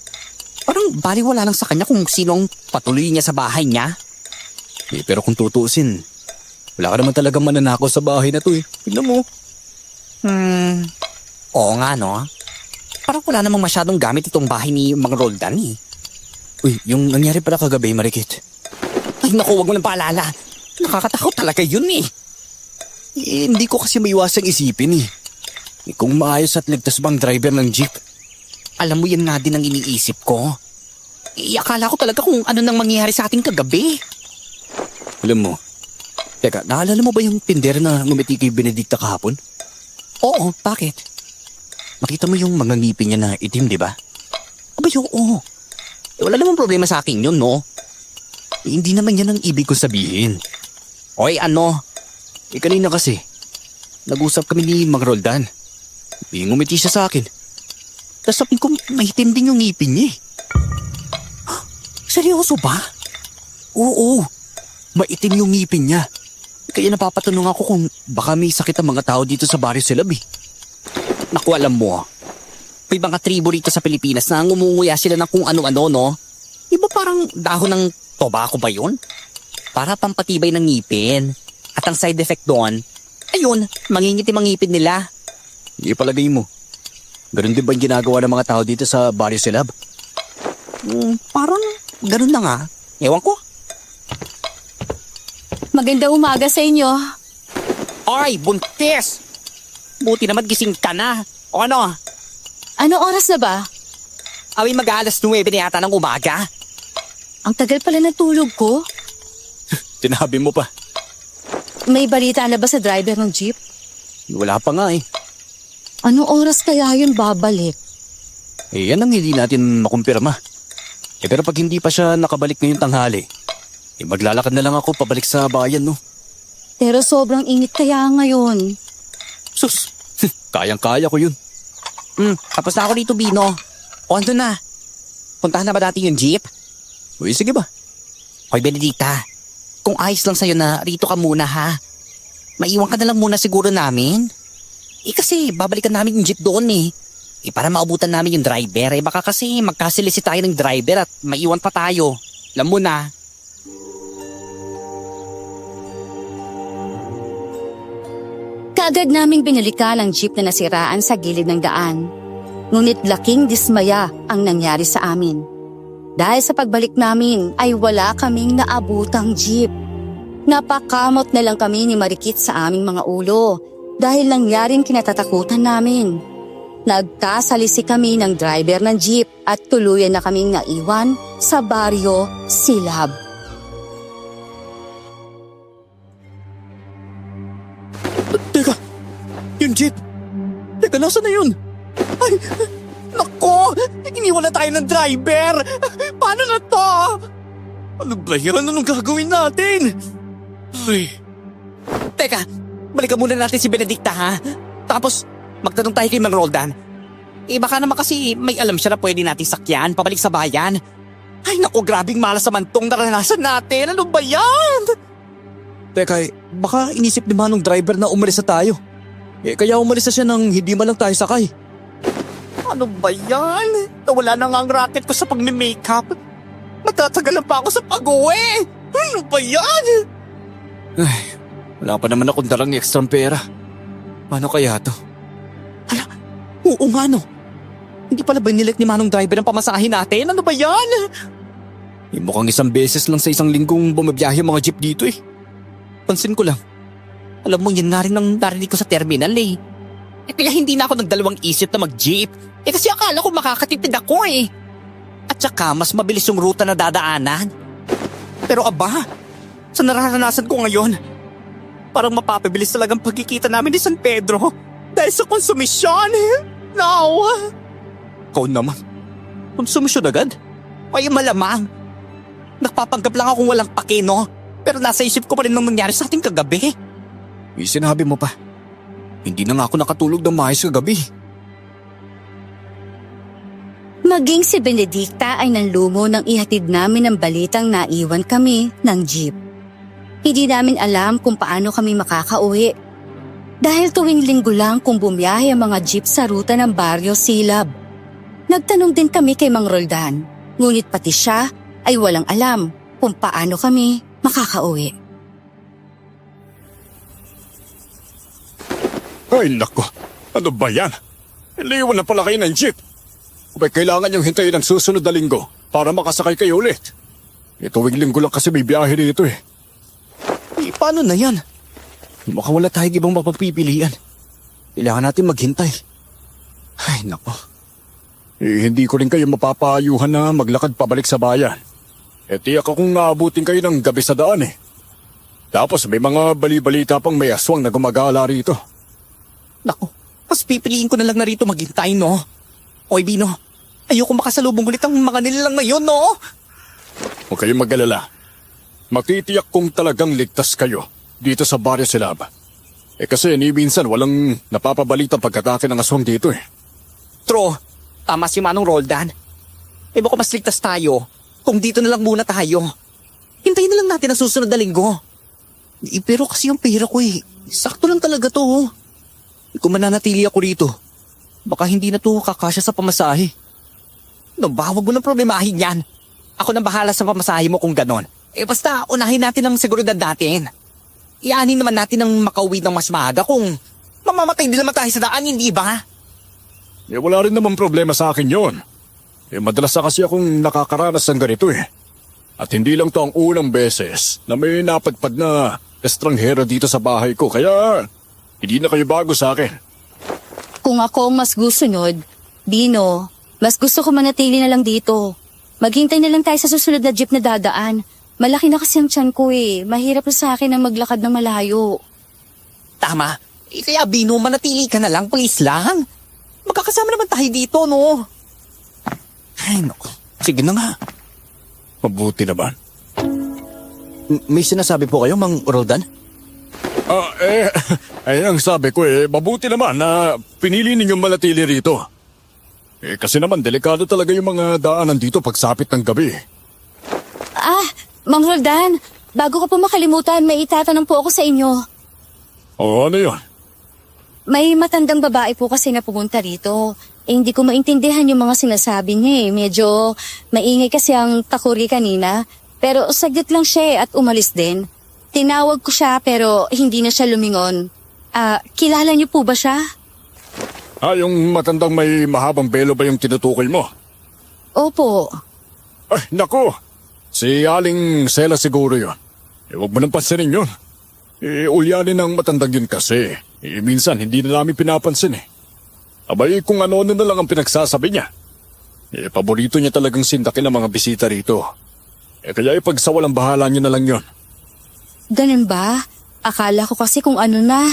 Parang baliwala lang sa kanya kung sinong patuloy niya sa bahay niya. Pero kung tutuusin, wala ka naman talagang mananakaw sa bahay na to eh. Tignan mo. Oo nga, no? Parang wala namang masyadong gamit itong bahay ni Mang Roldan, eh. Uy, yung nangyari pala kagabi, Marikit. Ay, naku, wag mo nang paalala. Nakakatakot talaga yun, eh. Hindi ko kasi maiwasang isipin eh. Kung maayos at ligtas bang driver ng jeep? Alam mo, yan nga din ang iniisip ko. Akala ko talaga kung ano nang mangyayari sa ating kagabi. Alam mo, teka, naalala mo ba yung tindera na ngumiti kay Benedicta kahapon? Oo, bakit? Makita mo yung mga ngipin niya na itim, di ba? Abay, oo. Wala namang problema sa akin yun, no? Hindi naman yan ang ibig ko sabihin. Oy, ano? Kanina kasi, nag-usap kami ni Mang Roldan. Ngumiti siya sa akin. Tapos sabi ko, mahitim din yung ngipin niya eh. Seryoso ba? Oo, maitim yung ngipin niya. Kaya napapatanong ako kung baka may sakit ang mga tao dito sa Barrio Silab eh. Naku, alam mo, may mga tribo rito sa Pilipinas na ngumunguya sila ng kung ano-ano, no? Iba parang dahon ng tobacco ba yun? Para pampatibay ng ngipin. At ang side effect doon, ayun, mangingitim ang ngipin nila. Hindi palagay mo. Ganun din ba yung ginagawa ng mga tao dito sa Barrio Silab? Parang ganun na nga. Ewan ko. Magandang umaga sa inyo. Ay, buntis! Buti naman gising ka na. O ano? Ano oras na ba? Away mag-alas 9 na yata ng umaga. Ang tagal pala ng tulog ko. Tinabi mo pa. May balita na ba sa driver ng jeep? Wala pa nga eh. Anong oras kaya yun babalik? Yan ang hindi natin makumpirma. Pero pag hindi pa siya nakabalik ngayong tanghali, maglalakad na lang ako pabalik sa bayan, no? Pero sobrang init kaya ngayon. Sus, kayang-kaya ko yun. Tapos na ako dito, Bino. O, andun na. Puntahan na ba natin yung jeep? Uy, sige ba? Hoy, Benedicta. Kung ayos lang sa'yo na rito ka muna, ha? Maiwan ka na lang muna siguro namin. Kasi babalikan namin yung jeep doon, eh. Para maabutan namin yung driver. Baka kasi magkasilisi tayo ng driver at maiwan pa tayo. Alam mo na. Kaagad naming binalikan ang jeep na nasiraan sa gilid ng daan. Ngunit laking dismaya ang nangyari sa amin. Dahil sa pagbalik namin ay wala kaming naabutang jeep. Napakamot na lang kami ni Marikit sa aming mga ulo dahil nangyaring kinatatakutan namin. Nagkasalisi kami ng driver ng jeep at tuluyan na kaming naiwan sa Barrio Silab. Teka, yung jeep. Teka, nasa na yun? Ay, nako! Iniwan na tayo ng driver! Paano na to? Ano ba yan? Anong gagawin natin? Ay, Teka, balikan muna natin si Benedicta, ha? Tapos, magtanong tayo kay Mang Roldan. Baka naman kasi may alam siya na pwede nating sakyan pabalik sa bayan. Ay, naku, grabing malas naman tong naranasan natin. Ano ba yan? teka, baka inisip ni Manong driver na umalis na tayo. Kaya umalis na siya nang hindi man lang tayo sakay. Ano ba yan? Nawala na nga ang racket ko sa pagme-makeup. Matatagalan pa ako sa pag-uwi. Ano ba yan? Wala pa naman akong dalang extra pera. Paano kaya to? Oo nga, no. Hindi pala ba nilit ni Manong driver ang pamasahin natin? Ano ba yan? Mukhang isang beses lang sa isang linggong bumabiyahe ang mga jeep dito eh. Pansin ko lang. Alam mo, yan nga rin ang narinig ko sa terminal eh. Kaya hindi na ako nagdalawang isip na mag-jeep. Kasi akala ko makakatipid ako eh. At saka mas mabilis yung ruta na dadaanan. Pero aba, sa nararanasan ko ngayon, parang mapapabilis talagang pagkikita namin ni San Pedro. Dahil sa konsumisyon. No. Ikaw naman. Konsumisyon agad? Ay, malamang. Nagpapanggap lang akong walang pake, no? Pero nasa isip ko pa rin nung nangyari sa ating kagabi. Sinabi mo pa. Hindi na nga ako nakatulog ng maayos kagabi. Maging si Benedicta ay nanlumo nang ihatid namin ang balitang naiwan kami ng jeep. Hindi namin alam kung paano kami makakauwi. Dahil tuwing linggo lang kung bumiyahe ang mga jeep sa ruta ng Baryo Silab. Nagtanong din kami kay Mang Roldan, ngunit pati siya ay walang alam kung paano kami makakauwi. Ay nako, ano ba yan? Iliwan na pala kayo ng jeep. Abay, kailangan niyong hintayin ang susunod na linggo para makasakay kayo ulit. Tuwing linggo lang kasi may biyahe dito eh. Paano na yan? Makawala tayong ibang mapapipilian. Kailangan natin maghintay. Ay, nako. Hindi ko rin kayo mapapayuhan na maglakad pabalik sa bayan. Tiyak akong naabutin kayo ng gabi sa daan eh. Tapos may mga bali-balita pang may aswang na gumagala rito. Naku, mas pipiliin ko na lang na rito maghintay, no? Oy, Bino, ayoko makasalubong ulit ang mga nilalang ngayon, no? Huwag kayong mag-alala. Matitiyak kong talagang ligtas kayo dito sa Baryo Silab. Kasi ni minsan walang napapabalita pagkatake ng aswang dito eh. Tro, tama si Manong Roldan. Baka mas ligtas tayo kung dito na lang muna tayo. Hintayin na lang natin ang susunod na linggo. Pero kasi yung pera ko eh. Sakto lang talaga to. Kung mananatili ako rito, baka hindi na to kakasya sa pamasahe. No, bawag mo ng problemahin yan. Ako nang bahala sa pamasahe mo kung ganon. Basta unahin natin ang seguridad natin. Ianin naman natin ang makauwi ng mas maaga kung mamamatay din naman tayo sa daan, hindi ba? Wala rin naman problema sa akin yon. Madalas na kasi akong nakakaranas ng ganito eh. At hindi lang to ang unang beses na may napadpad na estranghero dito sa bahay ko. Kaya hindi na kayo bago sa akin. Kung ako mas gusunod, Bino, mas gusto ko manatili na lang dito. Maghintay na lang tayo sa susunod na jeep na dadaan. Malaki na kasi ang tiyan ko eh. Mahirap na sa akin ang maglakad ng malayo. Tama. Kaya Bino, manatili ka na lang, please lang. Magkakasama naman tayo dito, no? Ay, naku. Sige na nga. Mabuti naman. May sinasabi po kayo, Mang Roldan? Ay ang sabi ko mabuti naman na pinili ninyong manatili rito. Kasi naman delikado talaga yung mga daanan dito pagsapit ng gabi. Mang Roldan, bago ka po makalimutan, may itatanong po ako sa inyo. O ano yun? May matandang babae po kasi na pumunta rito. Hindi ko maintindihan yung mga sinasabi niya eh. Medyo maingay kasi ang takuri kanina. Pero saglit lang siya at umalis din. Tinawag ko siya pero hindi na siya lumingon. Kilala niyo po ba siya? Yung matandang may mahabang belo ba yung tinutukoy mo? Opo. Ay, naku! Si Aling Sela siguro yun. Huwag mo nang pansinin yun. Ulyanin ng matandang yun kasi. Minsan hindi na namin pinapansin eh. Abay kung ano-ano na lang ang pinagsasabi niya. Paborito niya talagang sindakin ang mga bisita rito. Kaya ipagsawalang bahala niyo na lang yun. Ganun ba? Akala ko kasi kung ano na.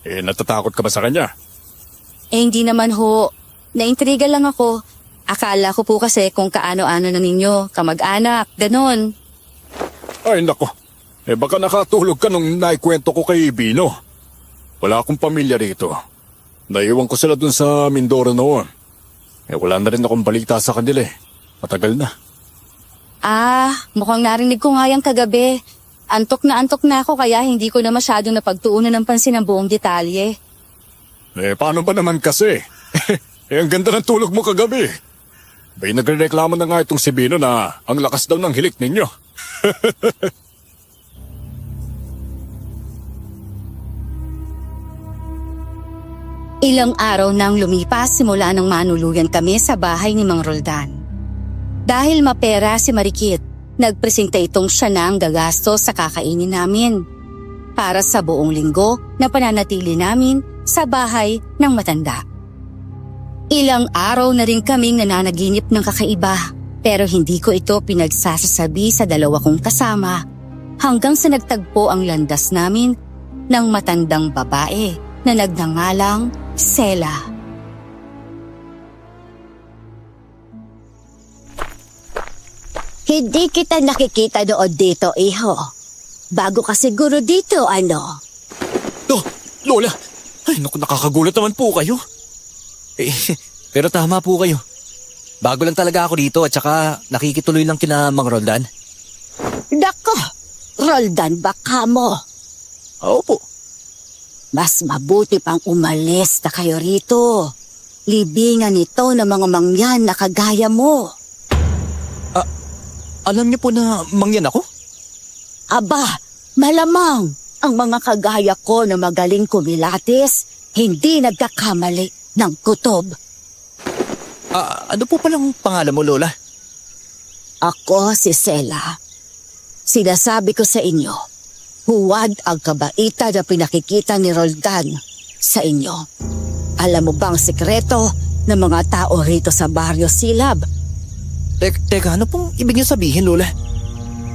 Natatakot ka ba sa kanya? Hindi naman ho. Naintriga lang ako. Akala ko po kasi kung kaano-ano na ninyo, kamag-anak, ganon. Ay nako, baka nakatulog ka nung naikwento ko kay Bino. Wala akong pamilya rito. Naiwan ko sila dun sa Mindoro noon. Wala na rin akong balita sa kanila eh. Matagal na. Mukhang narinig ko nga yung kagabi. Antok na ako kaya hindi ko na masyadong napagtuunan ng pansin ang buong detalye. Paano ba naman kasi? Ang ganda ng tulog mo kagabi. May nagrereklamo na nga itong si Bino na ang lakas daw ng hilik ninyo. Ilang araw nang lumipas simula nang manuluyan kami sa bahay ni Mang Roldan. Dahil mapera si Marikit, nagpresenta itong siya na ang gagastos sa kakainin namin. Para sa buong linggo na pananatili namin sa bahay ng matanda. Ilang araw na rin kaming nananaginip ng kakaiba pero hindi ko ito pinagsasasabi sa dalawa kong kasama hanggang sa nagtagpo ang landas namin ng matandang babae na nagngangalang Sela. Hindi kita nakikita doon dito, iho. Bago ka siguro dito, ano? Oh, Lola! Ay, naku, nakakagulat naman po kayo. Eh, pero tama po kayo. Bago lang talaga ako dito at saka nakikituloy lang kina Mang Roldan. Nako, Roldan, baka mo. Oo po. Mas mabuti pang umalis na kayo rito. Libingan ito ng mga mangyan na kagaya mo. Alam niyo po na mangyan ako? Aba, malamang ang mga kagaya ko na magaling kumilatis, hindi nagkakamali ng kutob. Ano po palang pangalan mo, Lola? Ako si Sela. Sinasabi ko sa inyo, huwad ang kabaitan na pinakikita ni Roldan sa inyo. Alam mo bang sekreto ng mga tao rito sa Baryo Silab? Teka, ano pong ibig niyo sabihin, Lola?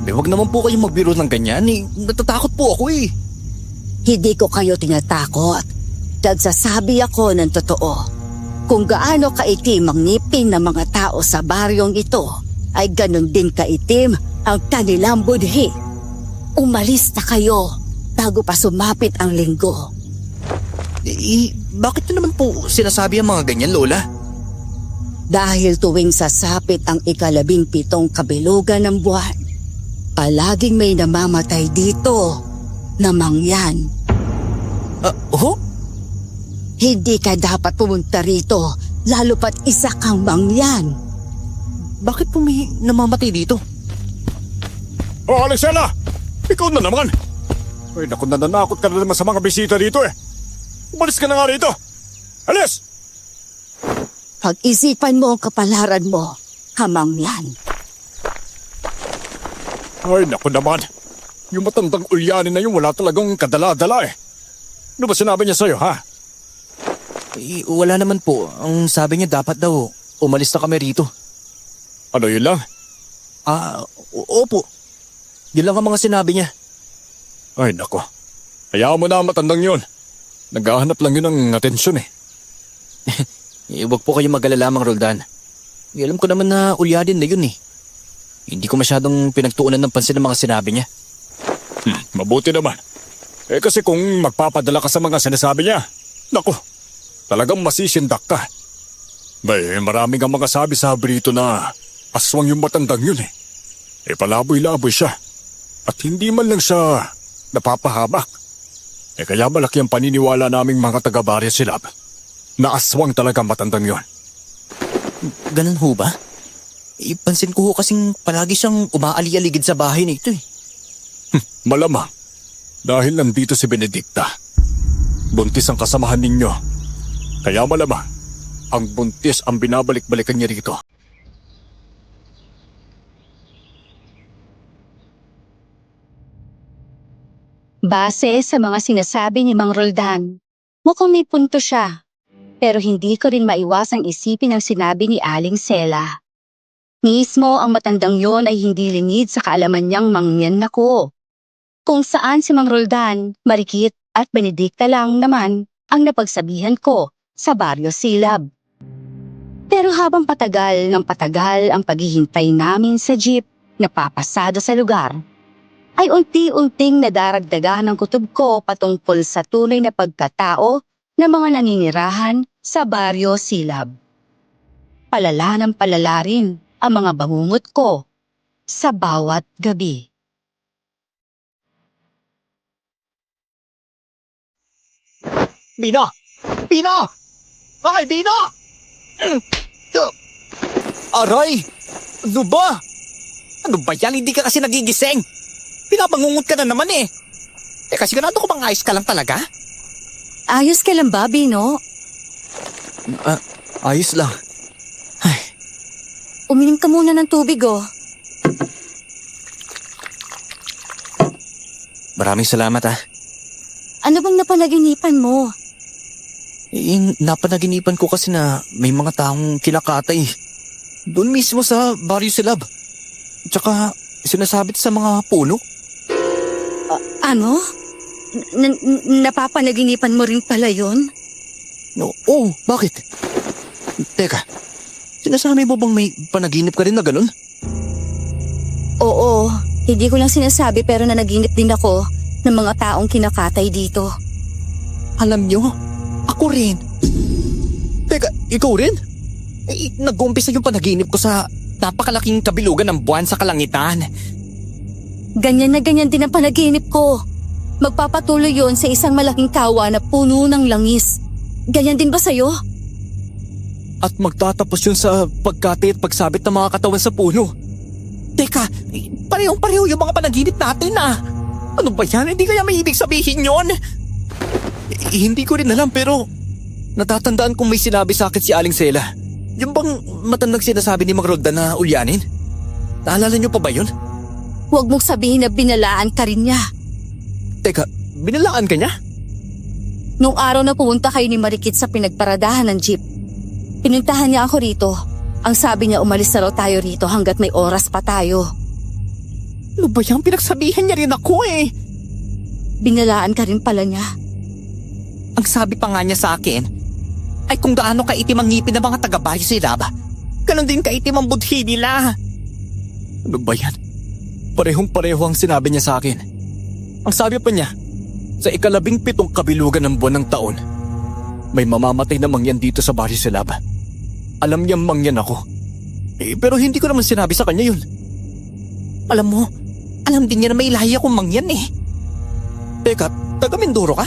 Huwag naman po kayong magbiro ng ganyan. Natatakot po ako eh. Hindi ko kayo tinatakot. Nagsasabi ako ng totoo. Kung gaano kaitim ang ngipin ng mga tao sa baryong ito, ay ganun din kaitim ang kanilang budhi. Umalis na kayo bago pa sumapit ang linggo. Bakit niyo naman po sinasabi ang mga ganyan, Lola? Dahil tuwing sasapit ang 17 kabilugan ng buwan, palaging may namamatay dito na mangyan. Oh? Hindi ka dapat pumunta rito, lalo pat isa kang mangyan. Bakit po may namamatay dito? Oh, Alicela! Ikaw na naman! Ay, naku, nananakot ka na naman sa mga bisita dito eh. Umalis ka na nga rito! Alis! Pag-isipan mo ang kapalaran mo, kamangyan. Ay, naku naman. Yung matandang ulyanin na yun, wala talagang kadala-dala eh. Ano ba sinabi niya sa'yo, ha? Wala naman po. Ang sabi niya dapat daw, umalis na kami rito. Ano yun lang? Opo. Yun lang ang mga sinabi niya. Ay, naku. Hayaan mo na ang matandang yun. Naghahanap lang yun ng atensyon eh. Huwag po kayong mag-alala, Mang Roldan. Alam ko naman na ulyanin na yun eh. Hindi ko masyadong pinagtuunan ng pansin ng mga sinabi niya. Mabuti naman. Eh kasi kung magpapadala ka sa mga sinasabi niya, naku, talagang masisindak ka. Bay, maraming ang mga sabi sa brito na aswang yung matandang yun eh. Eh palaboy-laboy siya. At hindi man lang siya napapahamak. Eh kaya malaki ang paniniwala naming mga taga-Baryo Silab na aswang talaga matandang yun. Ganun ho ba? Ipansin ko ho kasing palagi siyang umaali-aligid sa bahay na ito eh. Malamang. Dahil nandito si Benedicta. Buntis ang kasamahan ninyo. Kaya malamang, ang buntis ang binabalik-balikan niya rito. Base sa mga sinasabi ni Mang Roldan, mukhang may punto siya. Pero hindi ko rin maiwasang isipin ang sinabi ni Aling Sela. Mismo ang matandang yon ay hindi lingid sa kaalaman niyang mangyan ako. Kung saan si Mang Roldan, Marikit at Benedicta lang naman ang napagsabihan ko sa Baryo Silab. Pero habang patagal ng patagal ang paghihintay namin sa jeep na papasada sa lugar, ay unti-unting nadaragdagan ng kutob ko patungkol sa tunay na pagkatao ng mga naninirahan sa Baryo Silab. Palala ng palala rin ang mga bangungot ko sa bawat gabi. Bino! Bino! Bakit, Bino? Aray! Ano ba? Ano ba yan? Hindi ka kasi nagigising. Pinabangungot ka na naman eh. Teka, sigurado ko bang ayos ka lang talaga? Ayos ka lang ba, Bino? Ayos lang. Uminom ka muna ng tubig, oh. Maraming salamat ah. Ano bang napanaginipan mo? Napanaginipan ko kasi na may mga taong kinakatay. Doon mismo sa Baryo Silab. Tsaka sinasabit sa mga puno. Ano? napapanaginipan mo rin pala yun? No, oh, bakit? Teka, sinasabi mo bang may panaginip ka rin na ganun? Oo, hindi ko lang sinasabi pero nanaginip din ako ng mga taong kinakatay dito. Alam nyo, ako rin. Teka, ikaw rin? Nag-uumpisa yung panaginip ko sa napakalaking kabilugan ng buwan sa kalangitan. Ganyan na ganyan din ang panaginip ko. Magpapatuloy yon sa isang malaking kawa na puno ng langis. Ganyan din ba sa'yo? At magtatapos yun sa pagkati at pagsabit ng mga katawan sa puno. Teka, parehong-pareho yung mga panaginip natin ah. Ano ba yan? Hindi kaya may ibig sabihin yon? Hindi ko rin alam pero natatandaan kong may sinabi sa akin si Aling Sela. Yung bang matandang sinasabi ni Mang Roldan na ulyanin? Naalala niyo pa ba yun? Huwag mong sabihin na binalaan ka rin niya. Teka, binalaan ka niya? Nung araw na pumunta kayo ni Marikit sa pinagparadahan ng jeep, pinuntahan niya ako rito. Ang sabi niya umalis na raw tayo rito hanggat may oras pa tayo. Ano ba yan? Pinagsabihan niya rin ako eh. Binalaan ka rin pala niya. Ang sabi pa nga niya sa akin ay kung gaano kaitim ang ngipin ng mga taga-Baryo Silab, ganon din kaitim ang budhi nila. Ano ba yan? Parehong-pareho ang sinabi niya sa akin. Ang sabi pa niya, sa 17 kabilugan ng buwan ng taon, may mamamatay na mangyan dito sa Baryo Silab. Alam niya mangyan ako. Pero hindi ko naman sinabi sa kanya yun. Alam mo, alam din niya na may lahi akong mangyan eh. Teka, taga Mindoro ka?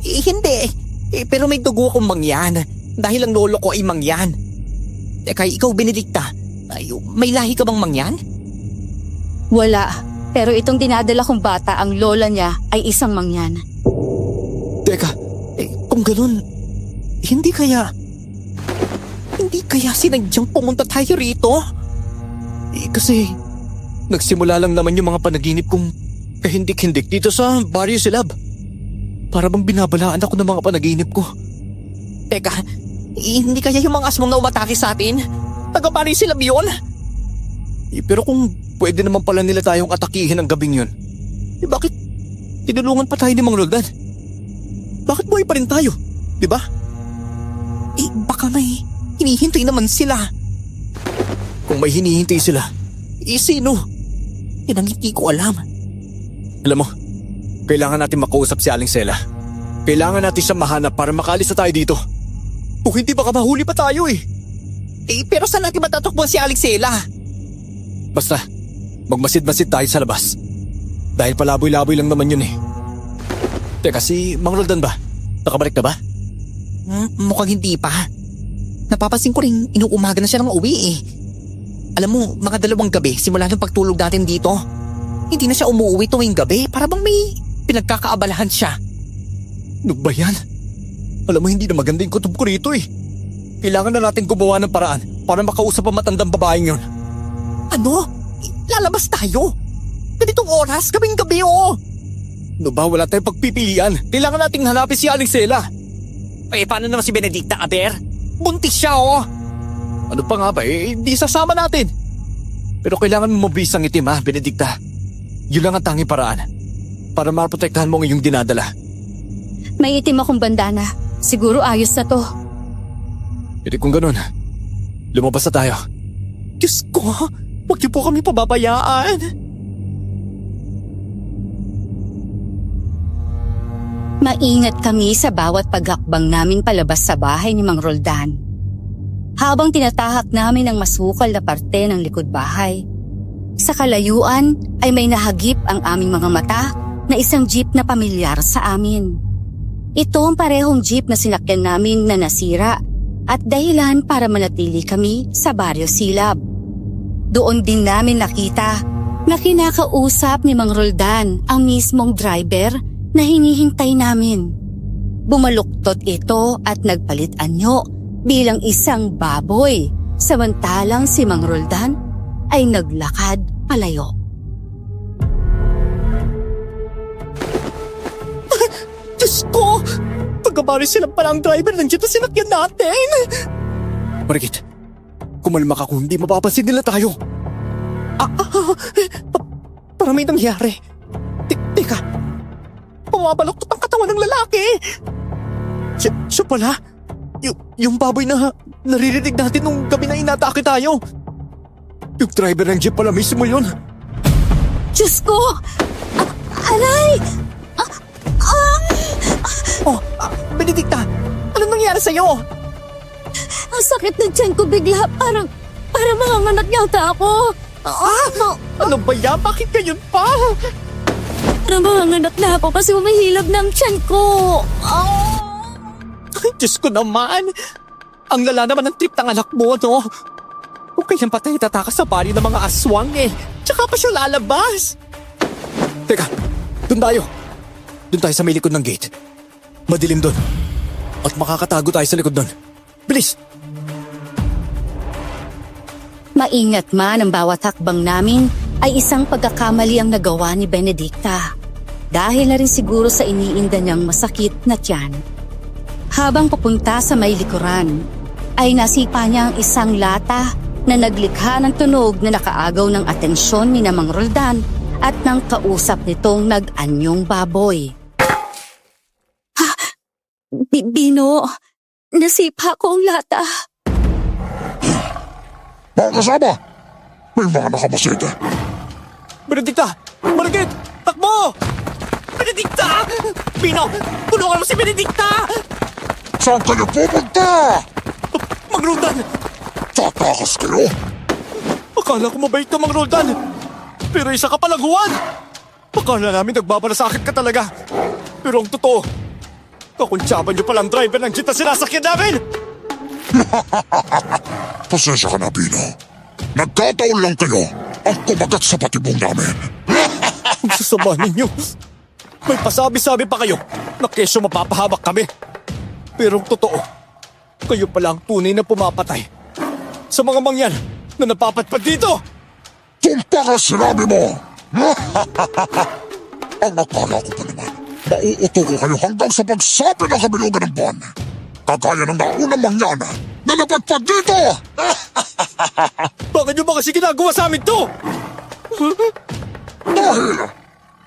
Hindi. Pero may dugo akong mangyan dahil ang lolo ko ay mangyan. Teka, ikaw Benedicta, may lahi ka bang mangyan? Wala. Pero itong dinadala kong bata, ang lola niya ay isang mangyan. Teka, kung ganun, hindi kaya sinadyang pumunta tayo rito? kasi nagsimula lang naman yung mga panaginip kong kahindik-hindik dito sa Baryo Silab. Para bang binabalaan ako ng mga panaginip ko. Teka, hindi kaya yung mga asmong na umatake sa atin? Taga-Baryo Silab yun? Pero kung pwede naman pala nila tayong atakihin ang gabing yun, bakit tinulungan pa tayo ni Mang Roldan? Bakit buhay pa rin tayo? Di ba? Baka may hinihintay naman sila. Kung may hinihintay sila, sino? Yan ang hindi ko alam. Alam mo, kailangan natin makausap si Aling Sela. Kailangan natin siya mahanap para makaalis na tayo dito. Kung hindi baka mahuli pa tayo eh. Pero saan natin matatakbuhan si Alex Sela? Basta, magmasid-masid tayo sa labas. Dahil palaboy-laboy lang naman yun eh. Teka, si Mang Roldan ba? Nakabalik na ba? Mukhang hindi pa. Napapansin ko rin inuumaga na siya ng uwi eh. Alam mo, mga 2 gabi simula ng pagtulog natin dito. Hindi na siya umuwi tuwing gabi para bang may pinagkakaabalahan siya. Ano ba yan? Alam mo, hindi na maganda yung kutob ko rito eh. Kailangan na natin gumawa ng paraan para makausap ang matandang babaeng yun. Ano? Lalabas tayo? Ganitong oras, gabing-gabi oh. Ano ba, wala tayong pagpipilian. Kailangan nating hanapin si Aling Sela. Paano naman si Benedicta, Aber? Buntis siya oh. Ano pa nga ba hindi sasama natin. Pero kailangan mo mabilis ang itim ha, Benedicta. Yun lang ang tanging paraan para maprotektahan mo ang iyong dinadala. May itim akong bandana. Siguro ayos na to. Pero kung ganun, lumabas na tayo. Diyos ko, huwag niyo po kami pababayaan. Maingat kami sa bawat paghakbang namin palabas sa bahay ni Mang Roldan. Habang tinatahak namin ang masukal na parte ng likod bahay, sa kalayuan ay may nahagip ang aming mga mata na isang jeep na pamilyar sa amin. Ito ang parehong jeep na sinakyan namin na nasira at dahilan para manatili kami sa Baryo Silab. Doon din namin nakita na kinakausap ni Mang Roldan ang mismong driver na hinihintay namin. Bumaluktot ito at nagpalit anyo bilang isang baboy, samantalang si Mang Roldan ay naglakad palayo. Diyos ko! Taga-Baryo Silab pala ang driver ng jeep na sinakyan natin! Marikit, kumalma ka kung hindi mapapansin nila tayo. Para may nangyari. Teka, bumabaloktot ang katawan ng lalaki. Siya pala? Yung baboy na naririnig natin nung gabi na inatake tayo. Yung driver ng jeep pala mismo yun. Diyos ko! Aray! Benedicta, anong nangyari sa'yo? Ang sakit ng tiyan ko bigla. Parang manganganak yata ako. Ano ba yan? Bakit ganyan pa? Parang manganganak na ako kasi humihilab ng tiyan ko. Ay, Diyos ko naman. Ang lala naman ng trip ng anak mo, no? Kung kailan pa tayo tatakas sa bari ng mga aswang eh. Tsaka pa siya lalabas. Teka, dun tayo. Dun tayo sa may likod ng gate. Madilim dun. At makakatago tayo sa likod dun. Bilis! Maingat man ang bawat hakbang namin ay isang pagkakamali ang nagawa ni Benedicta. Dahil na rin siguro sa iniinda niyang masakit na tiyan. Habang papunta sa may likuran, ay nasipa niya ang isang lata na naglikha ng tunog na nakaagaw ng atensyon ni Mang Roldan at ng kausap nitong nag-anyong baboy. Bino, nasipa ko ang lata. Mga kasama, may mga nakamasid. Benedicta! Maragit! Takbo! Benedicta! Pino! Tulungan mo si Benedicta! Saan kayo pupunta? Mang Roldan! Tatakas kayo? Akala ko mabait ka, Mang Roldan. Pero isa ka palaguan. Akala namin nagbabalasakit ka talaga. Pero ang totoo, kakuntsaban niyo palang driver ng jeep na sinasakyan namin! Pasensya ka na, Pino. Nagkataon lang kayo ang kumagat sa patibong namin. Ang sasama ninyo. May pasabi-sabi pa kayo na kesyo mapapahamak kami. Pero ang totoo, kayo pala ang tunay na pumapatay sa mga mangyan na napapatpad dito. Tumpa ka sinabi mo! Ang akala ko pa naman, mauuto ko kayo hanggang sa pagsabi ng kabilugan ng buwan. Kagaya ng naunang mangyan na napatpad dito! Bakit nyo ba kasi ginagawa sa amin to? Dahil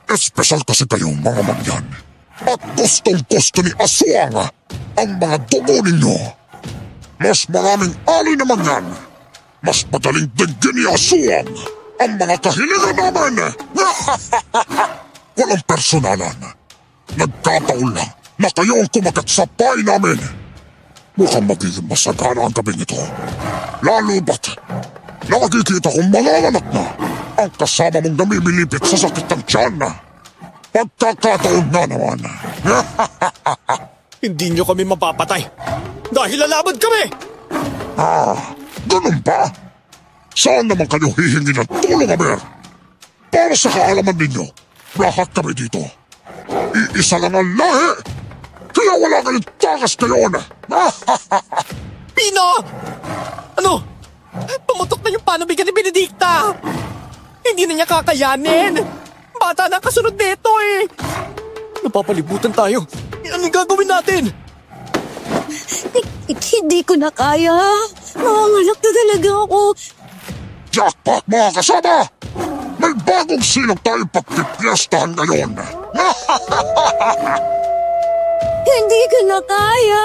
espesyal kasi kayong mga mangyan at gustong-gusto ni Aswang ang mga dugo ninyo. Mas maraming alay na mangyan, mas madaling digyan ni Aswang ang mga kahilingan namin. Walang personalan. Nagkataon lang na kayo ang kumagat sa bahay namin. Mukhang magiging masagana ang gabing ito. Lalo ba't nakikita kong manganganak na ang kasama mong namimilipit sa sakit ng tiyan. Pagkakataon na naman. Hindi nyo kami mapapatay dahil lalaban kami! Ganun ba? Saan naman kayo hihingi ng tulong, Aber? Para sa kaalaman ninyo, lahat kami dito. Iisa lang ang lahi, kaya wala kayong takas ngayon. Pino! Ano? Pumutok na yung panabigan ni Benedicta! Hindi na niya kakayanin! Bata na ang kasunod nito eh! Napapalibutan tayo! Anong gagawin natin? Hindi ko na kaya. Manganganak na talaga ako. Jackpot, mga kasama! May bagong silog tayong pagpipiestahan ngayon. Hindi ko na kaya.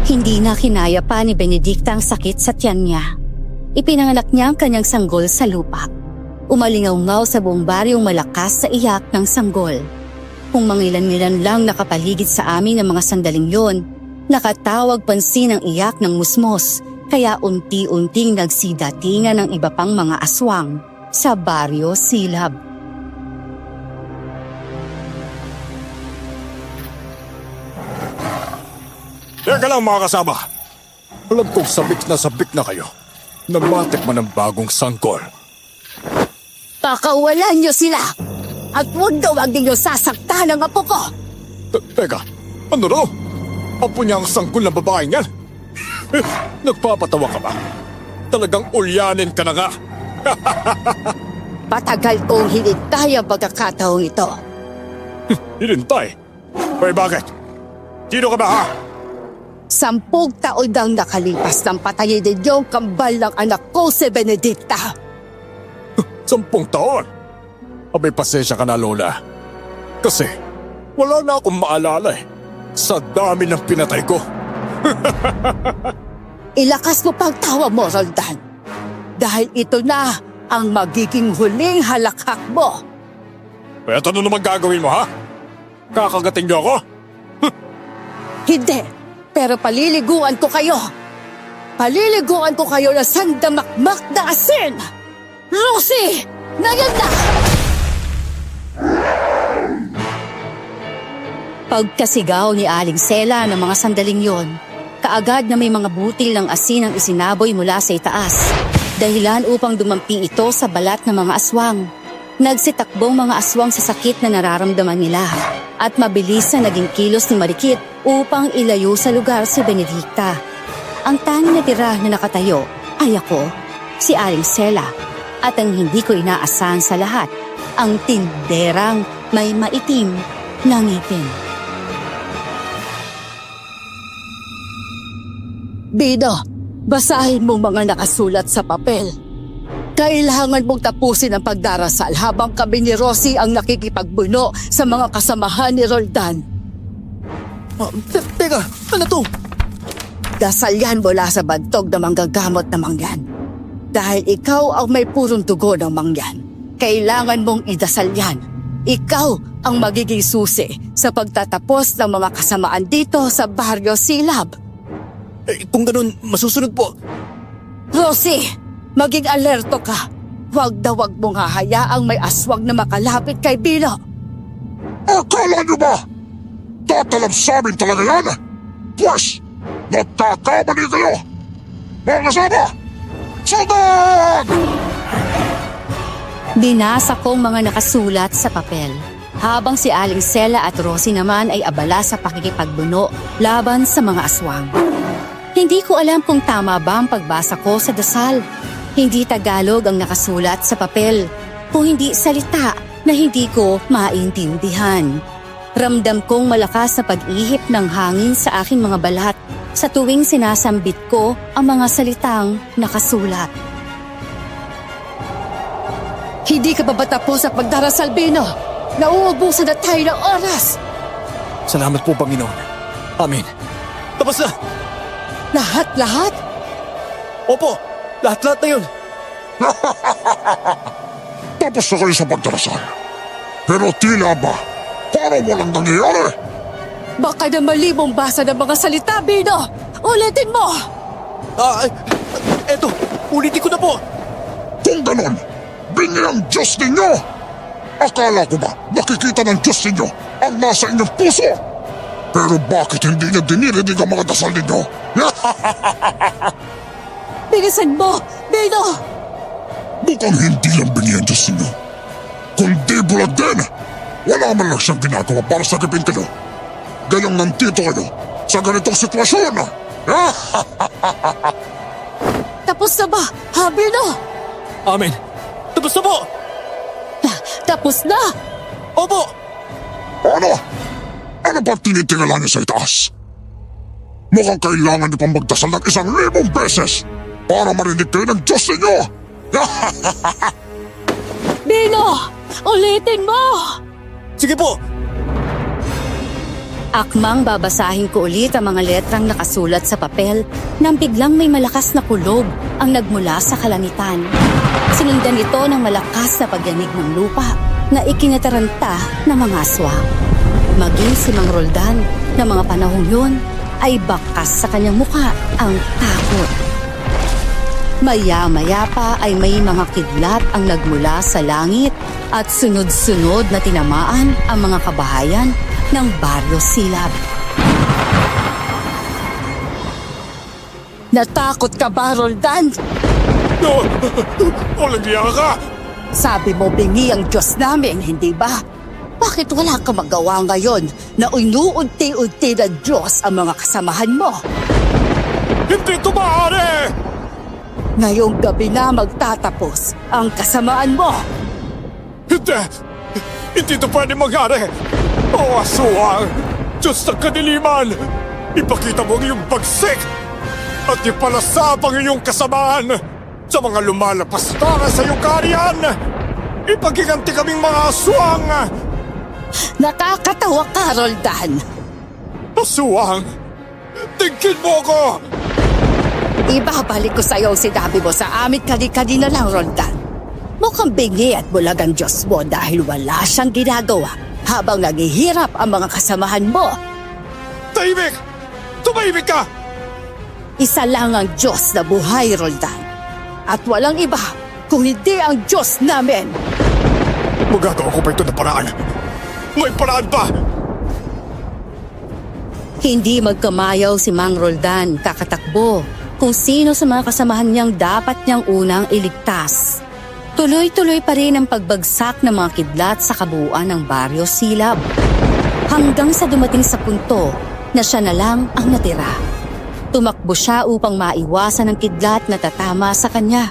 Hindi na kinaya pa ni Benedicta ang sakit sa tiyan niya. Ipinanganak niya ang kanyang sanggol sa lupa. Umalingaw-ngaw sa buong baryong malakas sa iyak ng sanggol. Kung mangilan-ngilan lang nakapaligid sa amin ng mga sandaling yon, nakatawag pansin ang iyak ng musmos, kaya unti-unting nagsidatingan ng iba pang mga aswang sa baryo Silab. Teka lang mga kasama. Alam kong sabik na kayo. Nagmatik man ng bagong sangkol. Pakawalan niyo sila! At huwag ninyo sasaktan ang apo ko! Teka, ano raw? Apo niya ang sangkol na babaeng yan? Nagpapatawa ka ba? Talagang ulyanin ka na nga. Patagal kong hinintay ang pagkakataong ito. Hinintay? Bakit? Sino ka ba ha? 10 taon nang nakalipas nang patayin ninyong kambal ng anak ko si Benedicta. 10 taon? Abay, pasensya ka na, Lola. Kasi wala na akong maalala eh. Sa dami ng pinatay ko. Ilakas mo pang tawa mo, Roldan. Dahil ito na ang magiging huling halakhak mo. Kaya ano naman gagawin mo, ha? Kakagating niyo ako? Hindi, pero paliliguan ko kayo. Paliliguan ko kayo ng sandamakmak na asin. Rosie, ngayon na! Pagkasigaw ni Aling Sela ng mga sandaling yon, kaagad na may mga butil ng asin ang isinaboy mula sa itaas, dahilan upang dumampi ito sa balat ng mga aswang. Nagsitakbong mga aswang sa sakit na nararamdaman nila at mabilis na naging kilos ni Marikit upang ilayo sa lugar si Benedicta. Ang tanging natira na nakatayo ay ako, si Aling Sela, at ang hindi ko inaasahan sa lahat, ang tinderang may maitim na ngipin. Bino, basahin mo mga nakasulat sa papel. Kailangan mong tapusin ang pagdarasal habang kami ni Rosie ang nakikipagbuno sa mga kasamahan ni Roldan. Teka, ano to? Dasal yan mula sa bantog na manggagamot na mangyan. Dahil ikaw ang may purong dugo ng mangyan, kailangan mong idasal yan. Ikaw ang magiging susi sa pagtatapos ng mga kasamaan dito sa Baryo Silab. Kung ganun, masusunod po. Rosie, maging alerto ka. Huwag na huwag mong hahayaang may aswang na makalapit kay Bino. Akala niyo ba? Tatalab sa amin talaga yan? Pwes, nagkakamali kayo! Mga kasama! Sunod! Binasa kong mga nakasulat sa papel, habang si Aling Sela at Rosie naman ay abala sa pakikipagbuno laban sa mga aswang. Hindi ko alam kung tama ba ang pagbasa ko sa dasal. Hindi Tagalog ang nakasulat sa papel, kung hindi salita na hindi ko maintindihan. Ramdam kong malakas na pag-ihip ng hangin sa aking mga balat sa tuwing sinasambit ko ang mga salitang nakasulat. Hindi ka pa ba tapos sa pagdarasal, Bino? Nauubusan na tayo ng oras. Salamat po, Panginoon. Amen. Tapos na! Lahat-lahat? Opo, lahat-lahat na yun. Tapos na kayo sa pagdarasal. Pero tila ba, parang walang nangyayari. Baka na mali mong basa ng mga salita, Bino! Ulitin mo! Eto, ulitin ko na po. Kung ganon, bingi ang Diyos ninyo! Akala ko ba nakikita ng Diyos ninyo ang nasa inyong puso? Pero bakit hindi niya dinirinig ang mga dasal ninyo? Bilisan mo, Bino! Mukhang hindi lang bingi ang Diyos ninyo. Kundi bulag din! Wala man lang siyang ginagawa para sagipin kayo. Gayong nandito kayo sa ganitong sitwasyon. Tapos na ba, ha, Bino? Amen. Tapos na po. Tapos na! Opo. Ano? Ano ba tinitingala niyo sa itaas? Mukhang kailangan niyo pang magdasal ng 1,000 beses para marinig kayo ng Diyos ninyo! Bino! Ulitin mo! Sige po. Akmang babasahin ko ulit ang mga letrang nakasulat sa papel nang biglang may malakas na kulog ang nagmula sa kalangitan. Sinundan ito ng malakas na pagyanig ng lupa na ikinataranta ng mga aswang. Maging si Mang Roldan na mga panahong yun ay bakas sa kanyang mukha ang takot. Maya-maya pa ay may mga kidlat ang nagmula sa langit at sunod-sunod na tinamaan ang mga kabahayan ng Baryo Silab. Natakot ka ba, Roldan? No! Walang niya ka! Sabi mo bingi ang Diyos namin, hindi ba? Bakit wala ka magawa ngayon na inuunti-unti ng Diyos ang mga kasamahan mo? Hindi ito maaari! Ngayong gabi na magtatapos ang kasamaan mo. Hindi! Hindi ito pwede mangyari! O aswang! Diyos ng kadiliman! Ipakita mo ang iyong bagsik at ipalasap ang iyong kasamaan sa mga lumalapastangan sa iyong kaharian. Ipagiganti kaming mga aswang. Nakakatawa ka, Roldan. Aswang? Tingin mo ko! Ibabalik ko sa'yo ang sinabi mo sa amin kadi-kadina lang, Roldan. Mukhang bingi at bulag ang Diyos mo dahil wala siyang ginagawa habang naghihirap ang mga kasamahan mo. Tahimik! Tumahimik ka! Isa lang ang Diyos na buhay, Roldan. At walang iba kung hindi ang Diyos namin. Magagawa ko pa ito na paraan. May paraan pa! Hindi magkamayaw si Mang Roldan kakatakbo kung sino sa mga kasamahan niyang dapat niyang unang iligtas. Tuloy-tuloy pa rin ang pagbagsak ng mga kidlat sa kabuuan ng Baryo Silab. Hanggang sa dumating sa punto na siya na lang ang natira. Tumakbo siya upang maiwasan ang kidlat na tatama sa kanya.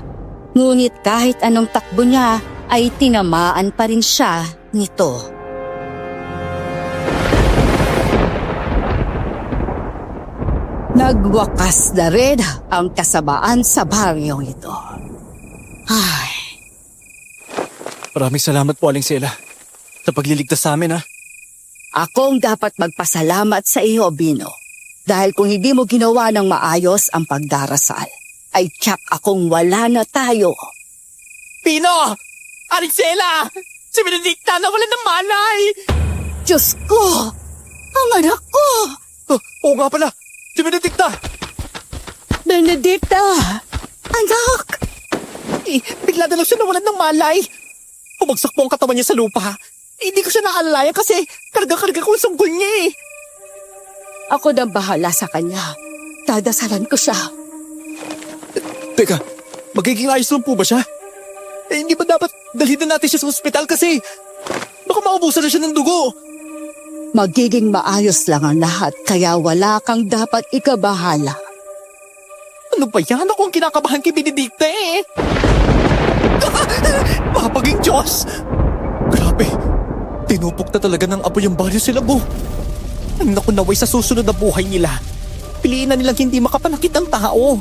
Ngunit kahit anong takbo niya ay tinamaan pa rin siya nito. Nagwakas na rin ang kasamaan sa baryong ito. Ay, Maraming salamat po, Aling Sela, sa pagliligtas sa amin, ha? akong dapat magpasalamat sa iyo, Bino. Dahil kung hindi mo ginawa ng maayos ang pagdarasal, ay tiyak akong wala na tayo. Pino! Arisela! Si Benedicta na wala ng malay! Diyos ko! Ang anak ko! Oo nga pala, si Benedicta! Benedicta! Anak! Bigla na lang siya nawalan ng malay. Bumagsak po ang katawan niya sa lupa. Hindi ko siya naalalayan kasi karga-karga ko ang sanggol niya eh. Ako na bahala sa kanya. Dadasalan ko siya. Teka, magiging ayos lang po ba siya? Hindi ba dapat dalhin na natin siya sa ospital kasi baka maubusan na siya ng dugo? Magiging maayos lang ang lahat kaya wala kang dapat ikabahala. Ano ba yan? Ako ang kinakabahan kay Benedicta eh. Mapaging Diyos! Grabe, tinupok na talaga ng apoy ang Baryo Silabo. Ang nakunaway sa susunod na buhay nila. Piliin na nilang hindi makapanakit ang tao.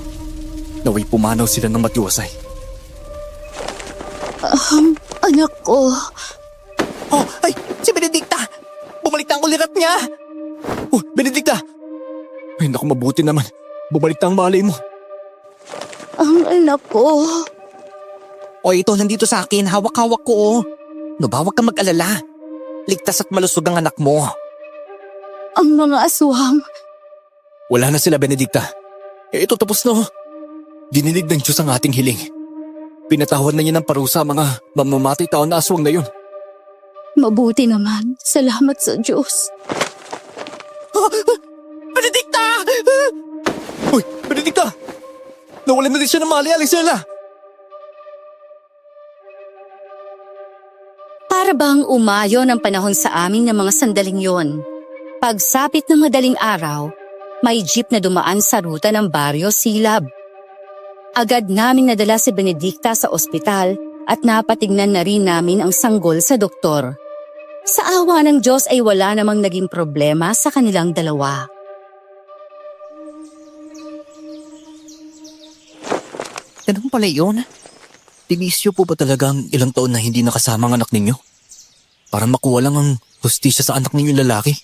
Naway pumanaw sila ng matiwasay. Anak ko, Oh, ay, si Benedicta! Bumalik na ang ulirat niya! Oh, Benedicta! Ay, naku, mabuti naman. Bumalik na ang malay mo. ang anak ko. O ito, nandito sa akin. Hawak-hawak ko oh. No ba, huwag kang mag-alala. Ligtas at malusog ang anak mo. Ang mga aswang. Wala na sila, Benedicta. Ito tapos na. Oh. Dinilig ng Diyos ang ating hiling. Pinatawad na niya ng parusa ang mga mamamatay tao na aswang na yun. Mabuti naman. Salamat sa Diyos. Benedicta! Uy, Benedicta! Nawalan na din siya ng mali, Alisela! Para bang umayon ang panahon sa amin ng mga sandaling yon. Pagsapit ng madaling araw, may jeep na dumaan sa ruta ng Baryo Silab. Agad naming nadala si Benedicta sa ospital at napatignan na rin namin ang sanggol sa doktor. Sa awa ng Diyos ay wala namang naging problema sa kanilang dalawa. Ganun pala yun. Tinisyo po ba talaga ang ilang taon na hindi nakasama ang anak ninyo? Para makuha lang ang hustisya sa anak ninyong lalaki?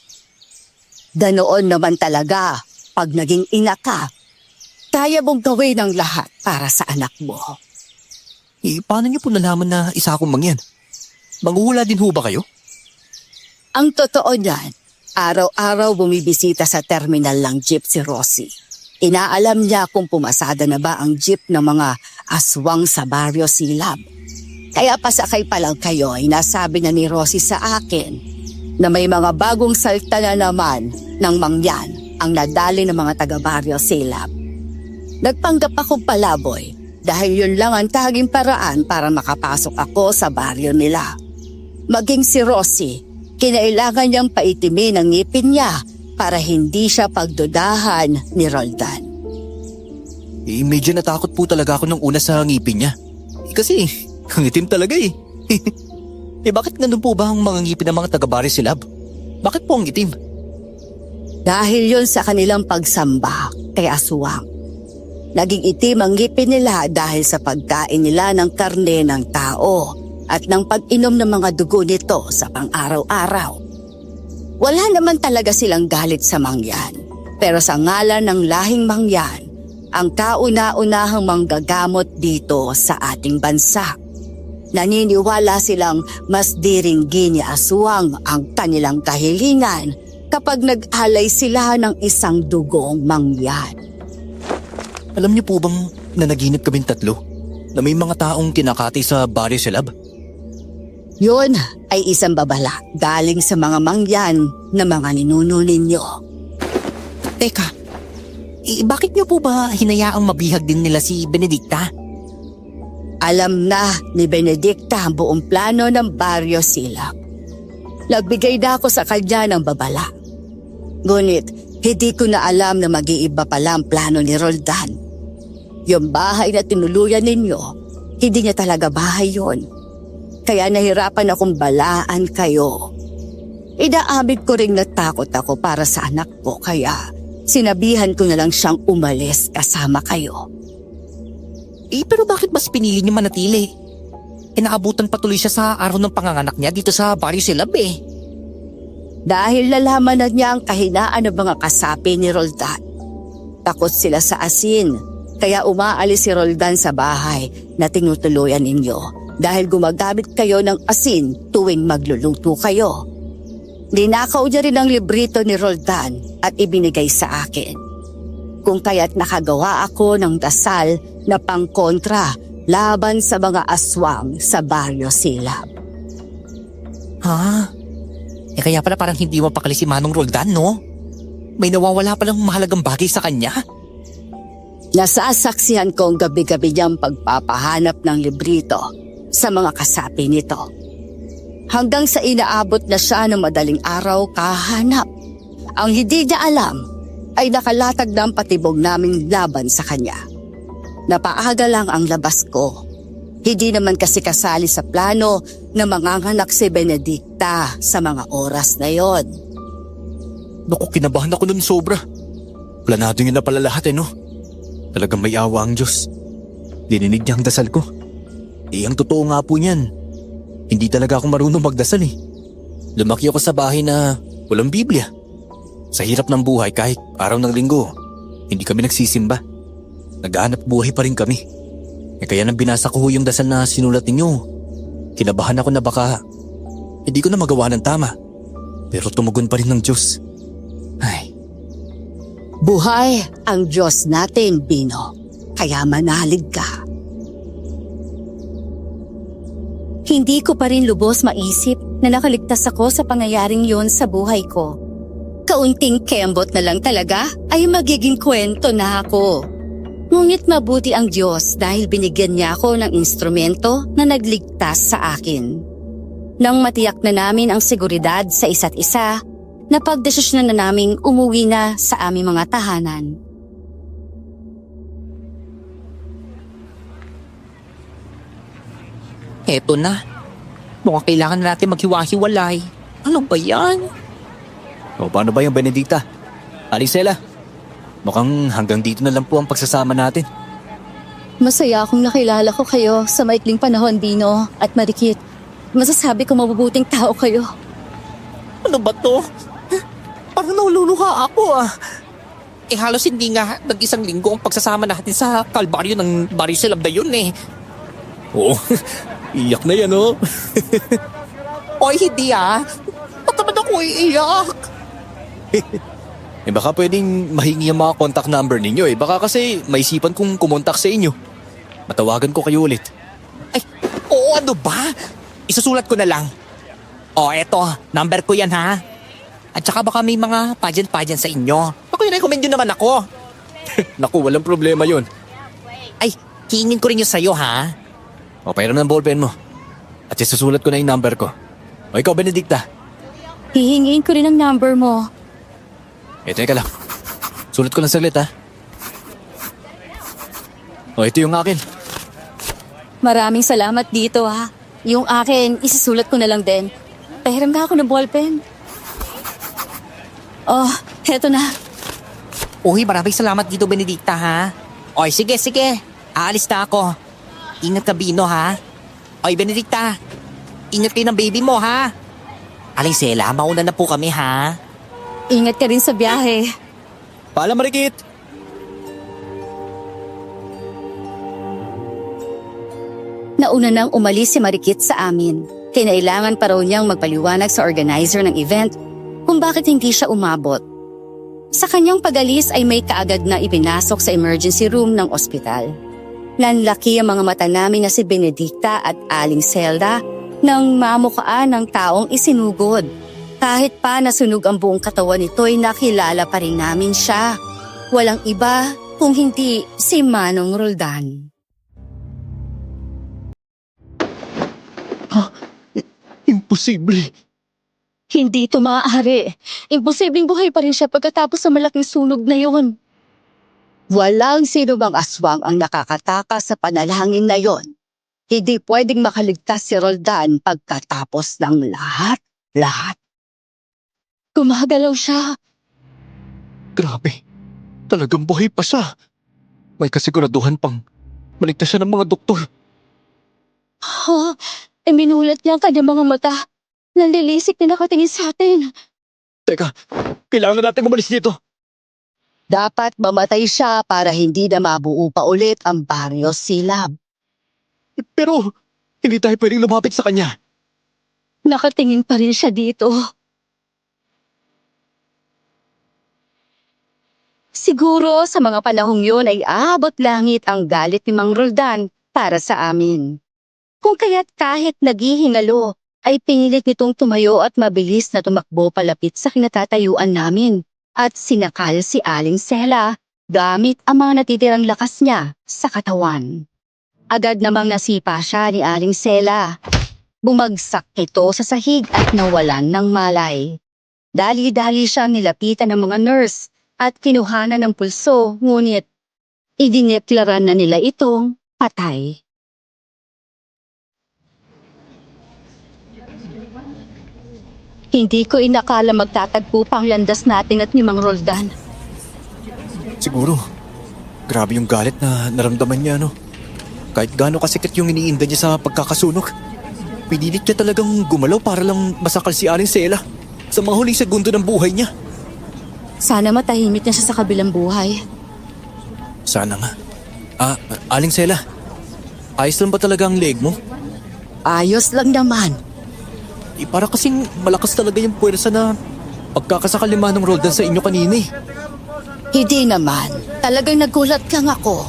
Ganoon naman talaga pag naging ina ka. Kaya mong gawin ang lahat para sa anak mo. Paano niyo po nalaman na isa akong mangyan? Manghuhula din ho ba kayo? Ang totoo niyan, araw-araw bumibisita sa terminal ng jeep si Rosie. Inaalam niya kung pumasada na ba ang jeep ng mga aswang sa Baryo Silab. Kaya pasakay pa lang kayo ay nasabi na ni Rosie sa akin na may mga bagong salta na naman ng mangyan ang nadali ng mga taga-Baryo Silab. Nagpanggap akong palaboy dahil yun lang ang taging paraan para makapasok ako sa baryo nila. Maging si Rosie, kinailangan niyang paitimin ang ngipin niya para hindi siya pagdudahan ni Roldan. Medyo natakot po talaga ako nung una sa ngipin niya. Kasi, ang itim talaga eh. Bakit ganun po ba ang mga ngipin ng mga taga-Baryo Silab? Bakit po ang itim? Dahil yon sa kanilang pagsamba kay aswang. Naging itim ang ngipin nila dahil sa pagkain nila ng karne ng tao at ng pag-inom ng mga dugo nito sa pang-araw-araw. Wala naman talaga silang galit sa mangyan, pero sa ngalan ng lahing mangyan, ang kauna-unahang manggagamot dito sa ating bansa. Naniniwala silang mas diringgin ni aswang ang kanilang kahilingan kapag nag-alay sila ng isang dugong mangyan. Alam niyo po bang nanaginip kaming tatlo na may mga taong kinakati sa Barrio Silab? Yun ay isang babala galing sa mga mangyan na mga ninuno ninyo. Teka, bakit niyo po ba hinayaang mabihag din nila si Benedicta? Alam na ni Benedicta ang buong plano ng Barrio Silab. Nagbigay na ako sa kanya ng babala. Ngunit hindi ko na alam na mag-iiba pala ang plano ni Roldan. Yung bahay na tinuluyan ninyo, hindi niya talaga bahay yon. Kaya nahirapan akong balaan kayo. Inaamid ko ring natakot ako para sa anak ko, kaya sinabihan ko na lang siyang umalis kasama kayo. Pero bakit mas pinili niyo manatili? Naabutan patuloy siya sa araw ng panganganak niya dito sa Barrio Silab eh. Dahil nalaman na niya ang kahinaan ng mga kasapi ni Roldan. Takot sila sa asin, kaya umaalis si Roldan sa bahay na tinutuluyan ninyo dahil gumagamit kayo ng asin tuwing magluluto kayo. Ninakaw niya rin ang librito ni Roldan at ibinigay sa akin. Kung kaya't nakagawa ako ng dasal na pangkontra laban sa mga aswang sa Barrio Silab. Ha? Kaya pala parang hindi mapakali si Manong Roldan, no? May nawawala palang mahalagang bagay sa kanya. Nasasaksihan ko ang gabi-gabi niyang pagpapahanap ng librito sa mga kasapi nito. Hanggang sa inaabot na siya ng madaling araw kahanap. Ang hindi niya alam ay nakalatag na ang patibog naming laban sa kanya. Napaaga lang ang labas ko. Hindi naman kasi kasali sa plano na manganganak si Benedicta sa mga oras na yon. Naku, kinabahan ako nun sobra. Planado niya na pala lahat no? Talagang may awa ang Diyos. Dininig niya ang dasal ko. Ang totoo nga po niyan. Hindi talaga ako marunong magdasal eh. Lumaki ako sa bahay na walang Biblia. Sa hirap ng buhay kahit araw ng linggo, hindi kami nagsisimba. Naghahanap buhay pa rin kami. Kaya nang binasa ko yung dasal na sinulat ninyo, kinabahan ako na baka hindi ko na magawa ng tama. Pero tumugon pa rin ng Diyos. Ay, Buhay ang Diyos natin, Bino. Kaya manalig ka. Hindi ko pa rin lubos maisip na nakaligtas ako sa pangyayaring yon sa buhay ko. Kaunting kembot na lang talaga ay magiging kwento na ako. Ngunit mabuti ang Diyos dahil binigyan niya ako ng instrumento na nagligtas sa akin. Nang matiyak na namin ang seguridad sa isa't isa, napagdesisyonan na naming umuwi na sa aming mga tahanan. Eto na. Mukhang kailangan na natin maghiwa-hiwalay. Ano ba yan? o paano ba yung Benedicta? Alicela, mukhang hanggang dito na lang po ang pagsasama natin. Masaya akong nakilala ko kayo sa maikling panahon, Bino at Marikit. Masasabi ko mabubuting tao kayo. Ano ba to? Parang naululuha ako ah. Halos hindi nga nag-isang linggo ang pagsasama natin sa kalbaryo ng Barrio Silab na yun eh. Oo, iyak na yan oh. Oy, hindi ah. Ba't naman ako iiyak? Baka pwedeng mahingi ang mga contact number ninyo eh. Baka kasi maisipan kong kumontak sa inyo. Matawagan ko kayo ulit. Ay, oo, ano ba? Isusulat ko na lang. Eto, number ko yan ha. At saka baka may mga pageant-pageant sa inyo. Ako yun, recommend nyo naman ako. Naku, walang problema yun. Ay, hingin ko rin yun sa'yo ha. O, pairam ng ballpen mo. At isusulat ko na yung number ko. O, ikaw, Benedicta. Hihingiin ko rin ang number mo. Teka lang. Sulat ko lang saglit ha. O, ito yung akin. Maraming salamat dito ha. Yung akin, isisulat ko na lang din. Pahiram nga ako ng ballpen. Oh, Heto na. Uy, maraming salamat dito, Benedicta, ha? Oy, sige. Aalis na ako. Ingat ka, Bino, ha? Oy, Benedicta. Ingat kayo ng baby mo, ha? Aling Sela, mauna na po kami, ha? Ingat ka rin sa biyahe. Paalam, Marikit! Nauna nang umalis si Marikit sa amin. Kinailangan pa raw niyang magpaliwanag sa organizer ng event kung bakit hindi siya umabot. Sa kanyang pag-alis ay may kaagad na ipinasok sa emergency room ng ospital. Nanlaki ang mga mata namin na si Benedicta at Aling Zelda nang mamukaan ng taong isinugod. Kahit pa nasunog ang buong katawan nito'y nakilala pa rin namin siya. Walang iba kung hindi si Manong Roldan. Imposible! Hindi ito maaari. Imposibleng buhay pa rin siya pagkatapos sa malaking sunog na yon. Walang sino mang aswang ang nakakataka sa panalangin na yon. Hindi pwedeng makaligtas si Roldan pagkatapos ng lahat. Gumagalaw siya. Grabe. Talagang buhay pa siya. May kasiguraduhan pang maligtas siya ng mga doktor. Ha? Minulat niya ang kanyang mga mata. Nalilisik na nakatingin sa atin. Teka, kailangan natin umalis dito. Dapat mamatay siya para hindi na mabuo pa ulit ang Baryo Silab. Pero, hindi tayo pwedeng lumapit sa kanya. Nakatingin pa rin siya dito. Siguro sa mga panahong yun ay aabot langit ang galit ni Mang Roldan para sa amin. Kung kaya't kahit naghihingalo, ay pinilit nitong tumayo at mabilis na tumakbo palapit sa kinatatayuan namin at sinakal si Aling Sela gamit ang mga natitirang lakas niya sa katawan. Agad namang nasipa siya ni Aling Sela. Bumagsak ito sa sahig at nawalan ng malay. Dali-dali siyang nilapitan ng mga nurse at kinuhanan ng pulso, ngunit idineklara na nila itong patay. Hindi ko inakala magtatagpo pa ang landas natin at ni Mang Roldan. Siguro, grabe yung galit na naramdaman niya, no? Kahit gaano kasikit yung iniinda niya sa pagkakasunog. Pinilit niya talagang gumalaw para lang masakal si Aling Sela sa mga huling segundo ng buhay niya. Sana matahimik na siya sa kabilang buhay. Sana nga. Aling Sela, ayos lang ba talaga ang leg mo? Ayos lang naman. Para kasing malakas talaga yung puwersa na pagkakasakal ni Manong Roldan sa inyo kanina eh. Hindi naman. Talagang nagulat kang ako.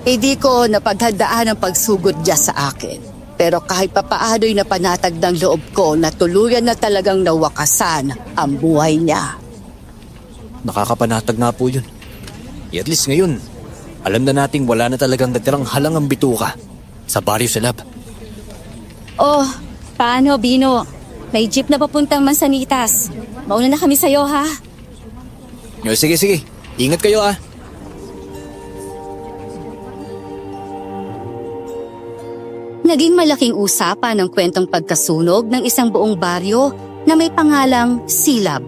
Hindi ko napaghandaan ang pagsugod niya sa akin. Pero kahit papaano'y napanatag ng loob ko na tuluyan na talagang nawakasan ang buhay niya. Nakakapanatag nga po yun. At least ngayon, alam na nating wala na talagang natirang halangang bituka sa Baryo Silab. Oh, paano, Bino? May jeep na papuntang Mansanitas. Mauna na kami sa'yo, ha? Sige. Ingat kayo ah. Naging malaking usapan ang kwentong pagkasunog ng isang buong baryo na may pangalang Silab.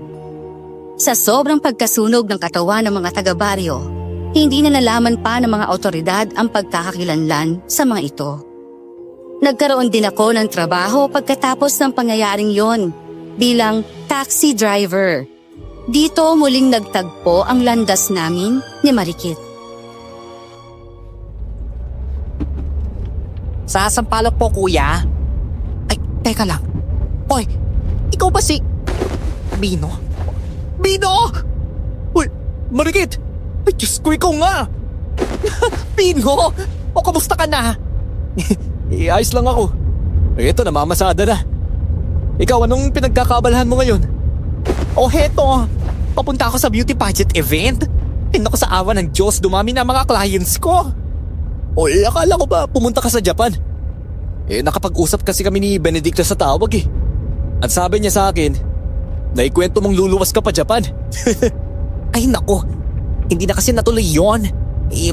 Sa sobrang pagkasunog ng katawan ng mga taga-baryo, hindi na nalaman pa ng mga otoridad ang pagkakakilanlan sa mga ito. Nagkaroon din ako ng trabaho pagkatapos ng pangyayaring yon bilang taxi driver. Dito muling nagtagpo ang landas namin ni Marikit. Sa Sampaloc po, kuya. Ay, teka lang. Hoy, ikaw ba si... Bino? Bino! Uy, Marikit! Ay, Diyos ko, ikaw nga! Bino! O, kamusta ka na? Ayos lang ako. Ito, namamasada na. Ikaw, anong pinagkakaabalahan mo ngayon? O, heto. Papunta ako sa beauty pageant event. Naku, sa awa ng Diyos, dumami na mga clients ko. O, akala ko ba pumunta ka sa Japan? Nakapag-usap kasi kami ni Benedicta sa tawag eh. At sabi niya sa akin, naikwento mong luluwas ka pa Japan. Ay, naku. Hindi na kasi natuloy yon.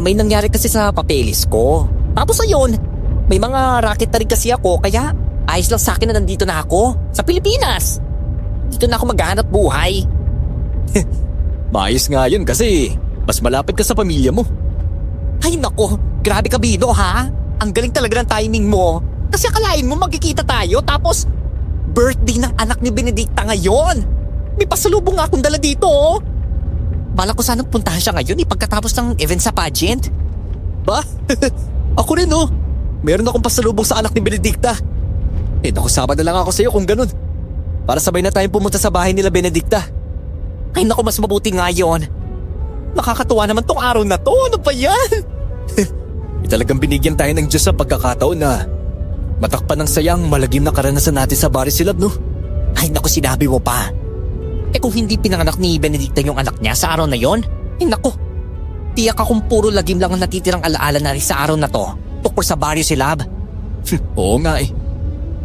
May nangyari kasi sa papeles ko. Tapos ayun, may mga racket na rin kasi ako, kaya ayos lang sa akin na nandito na ako sa Pilipinas. Dito na ako maghahanap buhay. Maayos nga yun kasi mas malapit ka sa pamilya mo. Ay nako, grabe ka Bino ha. Ang galing talaga ng timing mo. Kasi akalain mo magkikita tayo tapos birthday ng anak ni Benedicta ngayon. May pasalubong nga akong dala dito oh. Bala ko sanang puntahan siya ngayon pagkatapos ng event sa pageant. Ba? Ako rin oh. Meron akong pasalubong sa anak ni Benedicta. Nakusama na lang ako sa'yo kung ganun. Para sabay na tayong pumunta sa bahay nila Benedicta. Ay nako, mas mabuti nga yun. Nakakatuwa naman tong araw na to. Ano ba yan? Talagang binigyan tayo ng Diyos sa pagkakataon na matakpan ng sayang malagim na karanasan natin sa Barrio Silab, no? Ay naku, sinabi mo pa. Kung hindi pinanganak ni Benedicta yung anak niya sa araw na yon, ay naku, tiyak akong puro lagim lang ang natitirang alaala na rin sa araw na to tungkol sa Barrio Silab. Oo nga eh.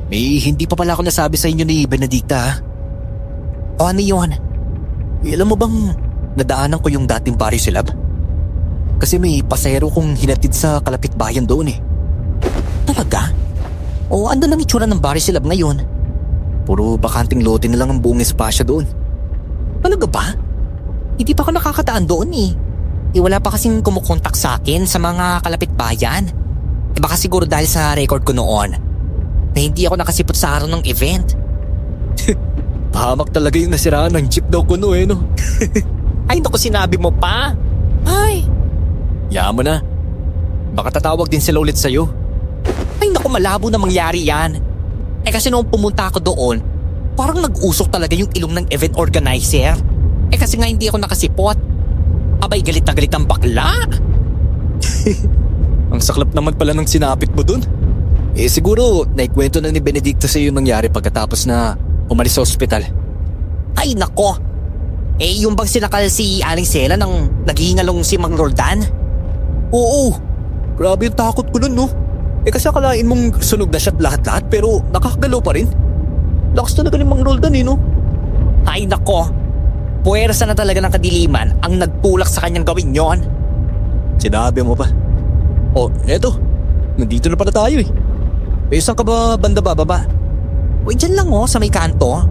May hindi pa pala ako nasabi sa inyo ni Benedicta, ha? O ano yun? Alam mo bang nadaanan ko yung dating Barrio Silab? Kasi may pasahero kong hinatid sa kalapit bayan doon eh. Talaga? O ano nang itsura ng Barrio Silab ngayon? Puro bakanting lote na lang ang buong espasyo doon. Talaga ba? Hindi pa ako nakakataan doon eh. Wala pa kasing kumukontak sa akin sa mga kalapit bayan. Baka siguro dahil sa record ko noon na hindi ako nakasipot sa araw ng event. Pahamak talaga yung nasiraan ng jeep daw kuno eh, no? Ay naku, sinabi mo pa. Ay, Yaan mo na. Baka tatawag din sila ulit sa'yo. ay naku, malabo na mangyari yan. Kasi noong pumunta ako doon, parang nag-usok talaga yung ilong ng event organizer. Kasi nga hindi ako nakasipot. Abay, galit na galit ang bakla. Ang saklap naman pala ng sinapit mo dun. Siguro naikwento na ni Benedicta sa'yo yung nangyari pagkatapos na umalis sa ospital. Ay nako. Yung bang sinakal si Aling Sela nang naghihingalong si Mang Roldan? Oo. Grabe yung takot ko nun, no? Kasi akalain mong sunog na siya at lahat-lahat pero nakakagalaw pa rin. Lakas talaga ni Mang Roldan eh, no? Ay nako. Puwersa na talaga ng kadiliman ang nagtulak sa kanyang gawin yon. Sinabi mo pa. Oh, eto. Nandito na pala tayo eh. Saan ka ba banda bababa? Uy, dyan lang sa may kanto.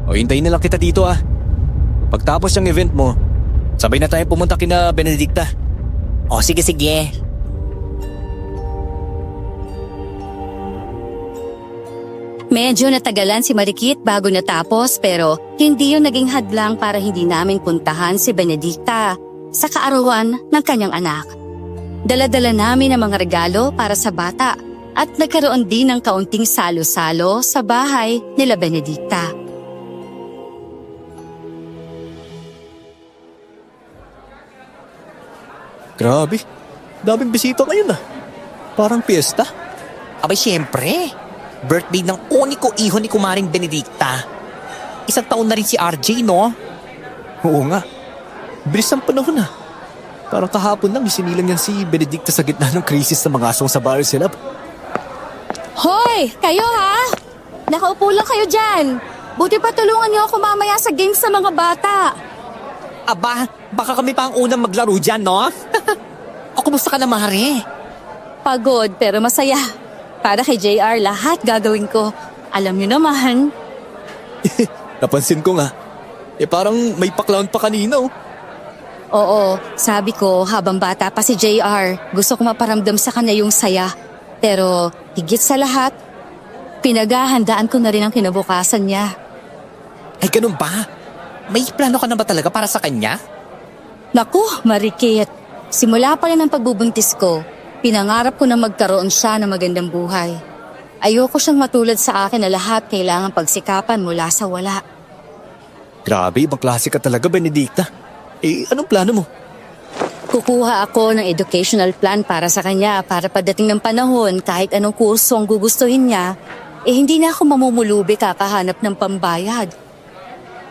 O hintayin na lang kita dito ah. Pagtapos ng event mo, sabay na tayo pumunta kina Benedicta. O sige sige. Medyo natagalan si Marikit bago natapos pero hindi yun naging hadlang para hindi namin puntahan si Benedicta sa kaarawan ng kanyang anak. Dala-dala namin ang mga regalo para sa bata at nagkaroon din ng kaunting salo-salo sa bahay nila Benedicta. Grabe, daming bisita ngayon ah. Parang piyesta. Abay siyempre, birthday ng uniko iho ni Kumaring Benedicta. Isang taon na rin si RJ, no? Oo nga, bilis ang panahon ah. Parang kahapon lang isinilang yan si Benedicta sa gitna ng krisis ng mga aswang sa Barrio Silab. Hoy! Kayo ha? Nakaupo lang kayo dyan. Buti pa tulungan niyo ako mamaya sa games sa mga bata. Aba, baka kami pa ang unang maglaro dyan, no? O kumusta ka na, Mare? Pagod pero masaya. Para kay JR lahat gagawin ko. Alam niyo naman. Napansin ko nga, parang may paklawan pa kanina oh. Oo, sabi ko habang bata pa si JR, gusto ko maparamdam sa kanya yung saya. Pero higit sa lahat, pinaghahandaan ko na rin ang kinabukasan niya. Ay, ganun ba? May plano ka na ba talaga para sa kanya? Naku, Marikit. Simula pa rin ang pagbubuntis ko, pinangarap ko na magkaroon siya ng magandang buhay. Ayoko siyang matulad sa akin na lahat kailangan pagsikapan mula sa wala. Grabe, ibang klase ka talaga, Benedicta. Anong plano mo? Kukuha ako ng educational plan para sa kanya para pagdating ng panahon kahit anong kurso ang gugustuhin niya, hindi na ako mamumulubi kakahanap ng pambayad.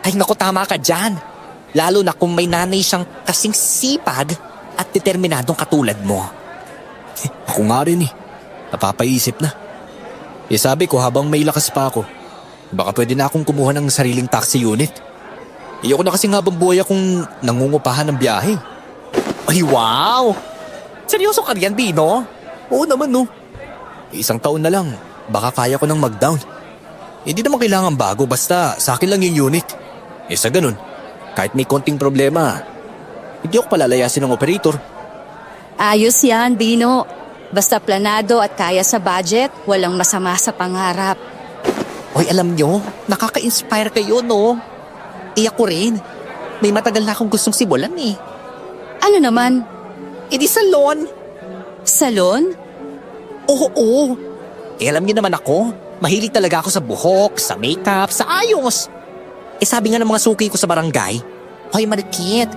Ay, naku, tama ka dyan. Lalo na kung may nanay siyang kasing sipag at determinadong katulad mo. Ako nga rin eh. Napapaisip na. Sabi ko habang may lakas pa ako, baka pwede na akong kumuha ng sariling taxi unit. Ayoko na kasing habang buhay akong nangungupahan ng biyahe. Ay, wow! Seryoso ka riyan, Bino? Oo naman no. Isang taon na lang, baka kaya ko nang mag-down. Hindi naman kailangan bago basta sa akin lang yung unit. Sa ganun, Kahit may konting problema, hindi ako palalayasin ng operator. Ayos yan, Bino. Basta planado at kaya sa budget, walang masama sa pangarap. Hoy, alam nyo, nakaka-inspire kayo, no? Ako rin. May matagal na akong gustong simulan eh. Ano naman? Di salon. Salon? Oo. Alam niyo naman ako, mahilig talaga ako sa buhok, sa makeup, sa ayos. Sabi nga ng mga suki ko sa barangay, Hoy, Marikit,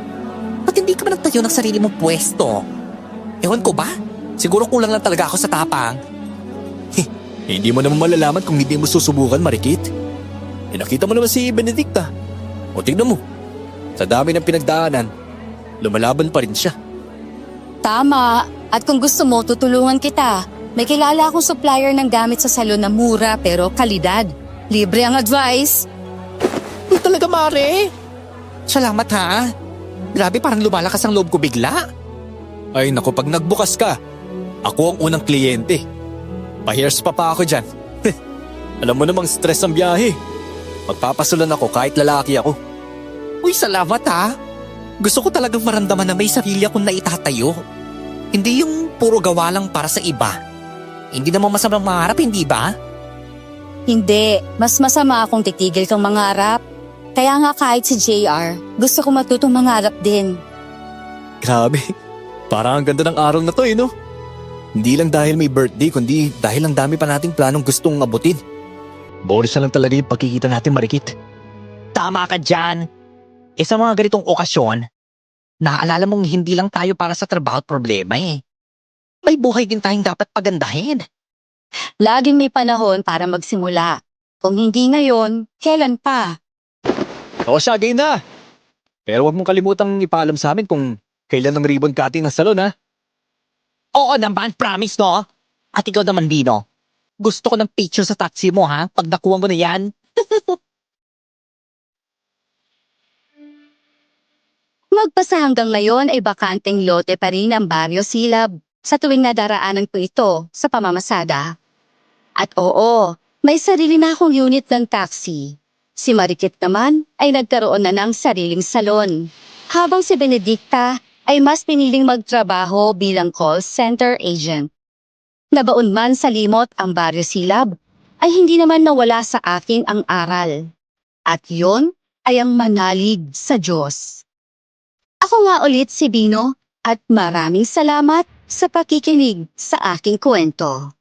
ba't hindi ka ba nagtayo ng sarili mong pwesto? Ewan ko ba? Siguro kulang lang talaga ako sa tapang. Hindi mo naman malalaman kung hindi mo susubukan, Marikit. Nakita mo naman si Benedicta. O tignan mo, sa dami ng pinagdaanan, lumalaban pa rin siya. Tama. At kung gusto mo, tutulungan kita. May kilala akong supplier ng gamit sa salon na mura pero kalidad. Libre ang advice. Talaga, Mare? Salamat ha. Grabe, parang lumalakas ang loob ko bigla. Ay nako, pag nagbukas ka, ako ang unang kliyente. Pa-hairs pa ako dyan. Alam mo namang stress ang biyahe. Magpapasulan ako kahit lalaki ako. Uy, salamat ha. Gusto ko talagang maramdaman na may sarili akong naitatayo. Hindi yung puro gawa lang para sa iba. Hindi naman masamang mangarap, hindi ba? Hindi. Mas masama akong titigil kang mangarap. Kaya nga kahit si JR, gusto ko matutong mangarap din. Grabe, parang ang ganda ng araw na to no? Hindi lang dahil may birthday, kundi dahil ang dami pa nating planong gustong abutin. Boris na lang talaga yung pagkikita natin, Marikit. Tama ka dyan. Sa mga ganitong okasyon, naaalala mong hindi lang tayo para sa trabaho at problema eh. May buhay din tayong dapat pagandahin. Laging may panahon para magsimula. Kung hindi ngayon, kailan pa? Oo siya, game na! Pero wag mong kalimutang ipaalam sa amin kung kailan ang ribbon cutting ng salon, ha? Oo naman, promise no? At ikaw naman, Bino. Gusto ko ng picture sa taxi mo ha, pag nakuha mo na yan. Magpasa hanggang ngayon ay bakanteng lote pa rin ang Baryo Silab sa tuwing nadaraanan ko ito sa pamamasada. At oo, may sarili na akong unit ng taxi. Si Marikit naman ay nagkaroon na ng sariling salon. Habang si Benedicta ay mas piniling magtrabaho bilang call center agent. Nabaon man sa limot ang Baryo Silab, ay hindi naman nawala sa akin ang aral. At yon ay ang manalig sa Diyos. Ako nga ulit si Bino at maraming salamat sa pakikinig sa aking kwento.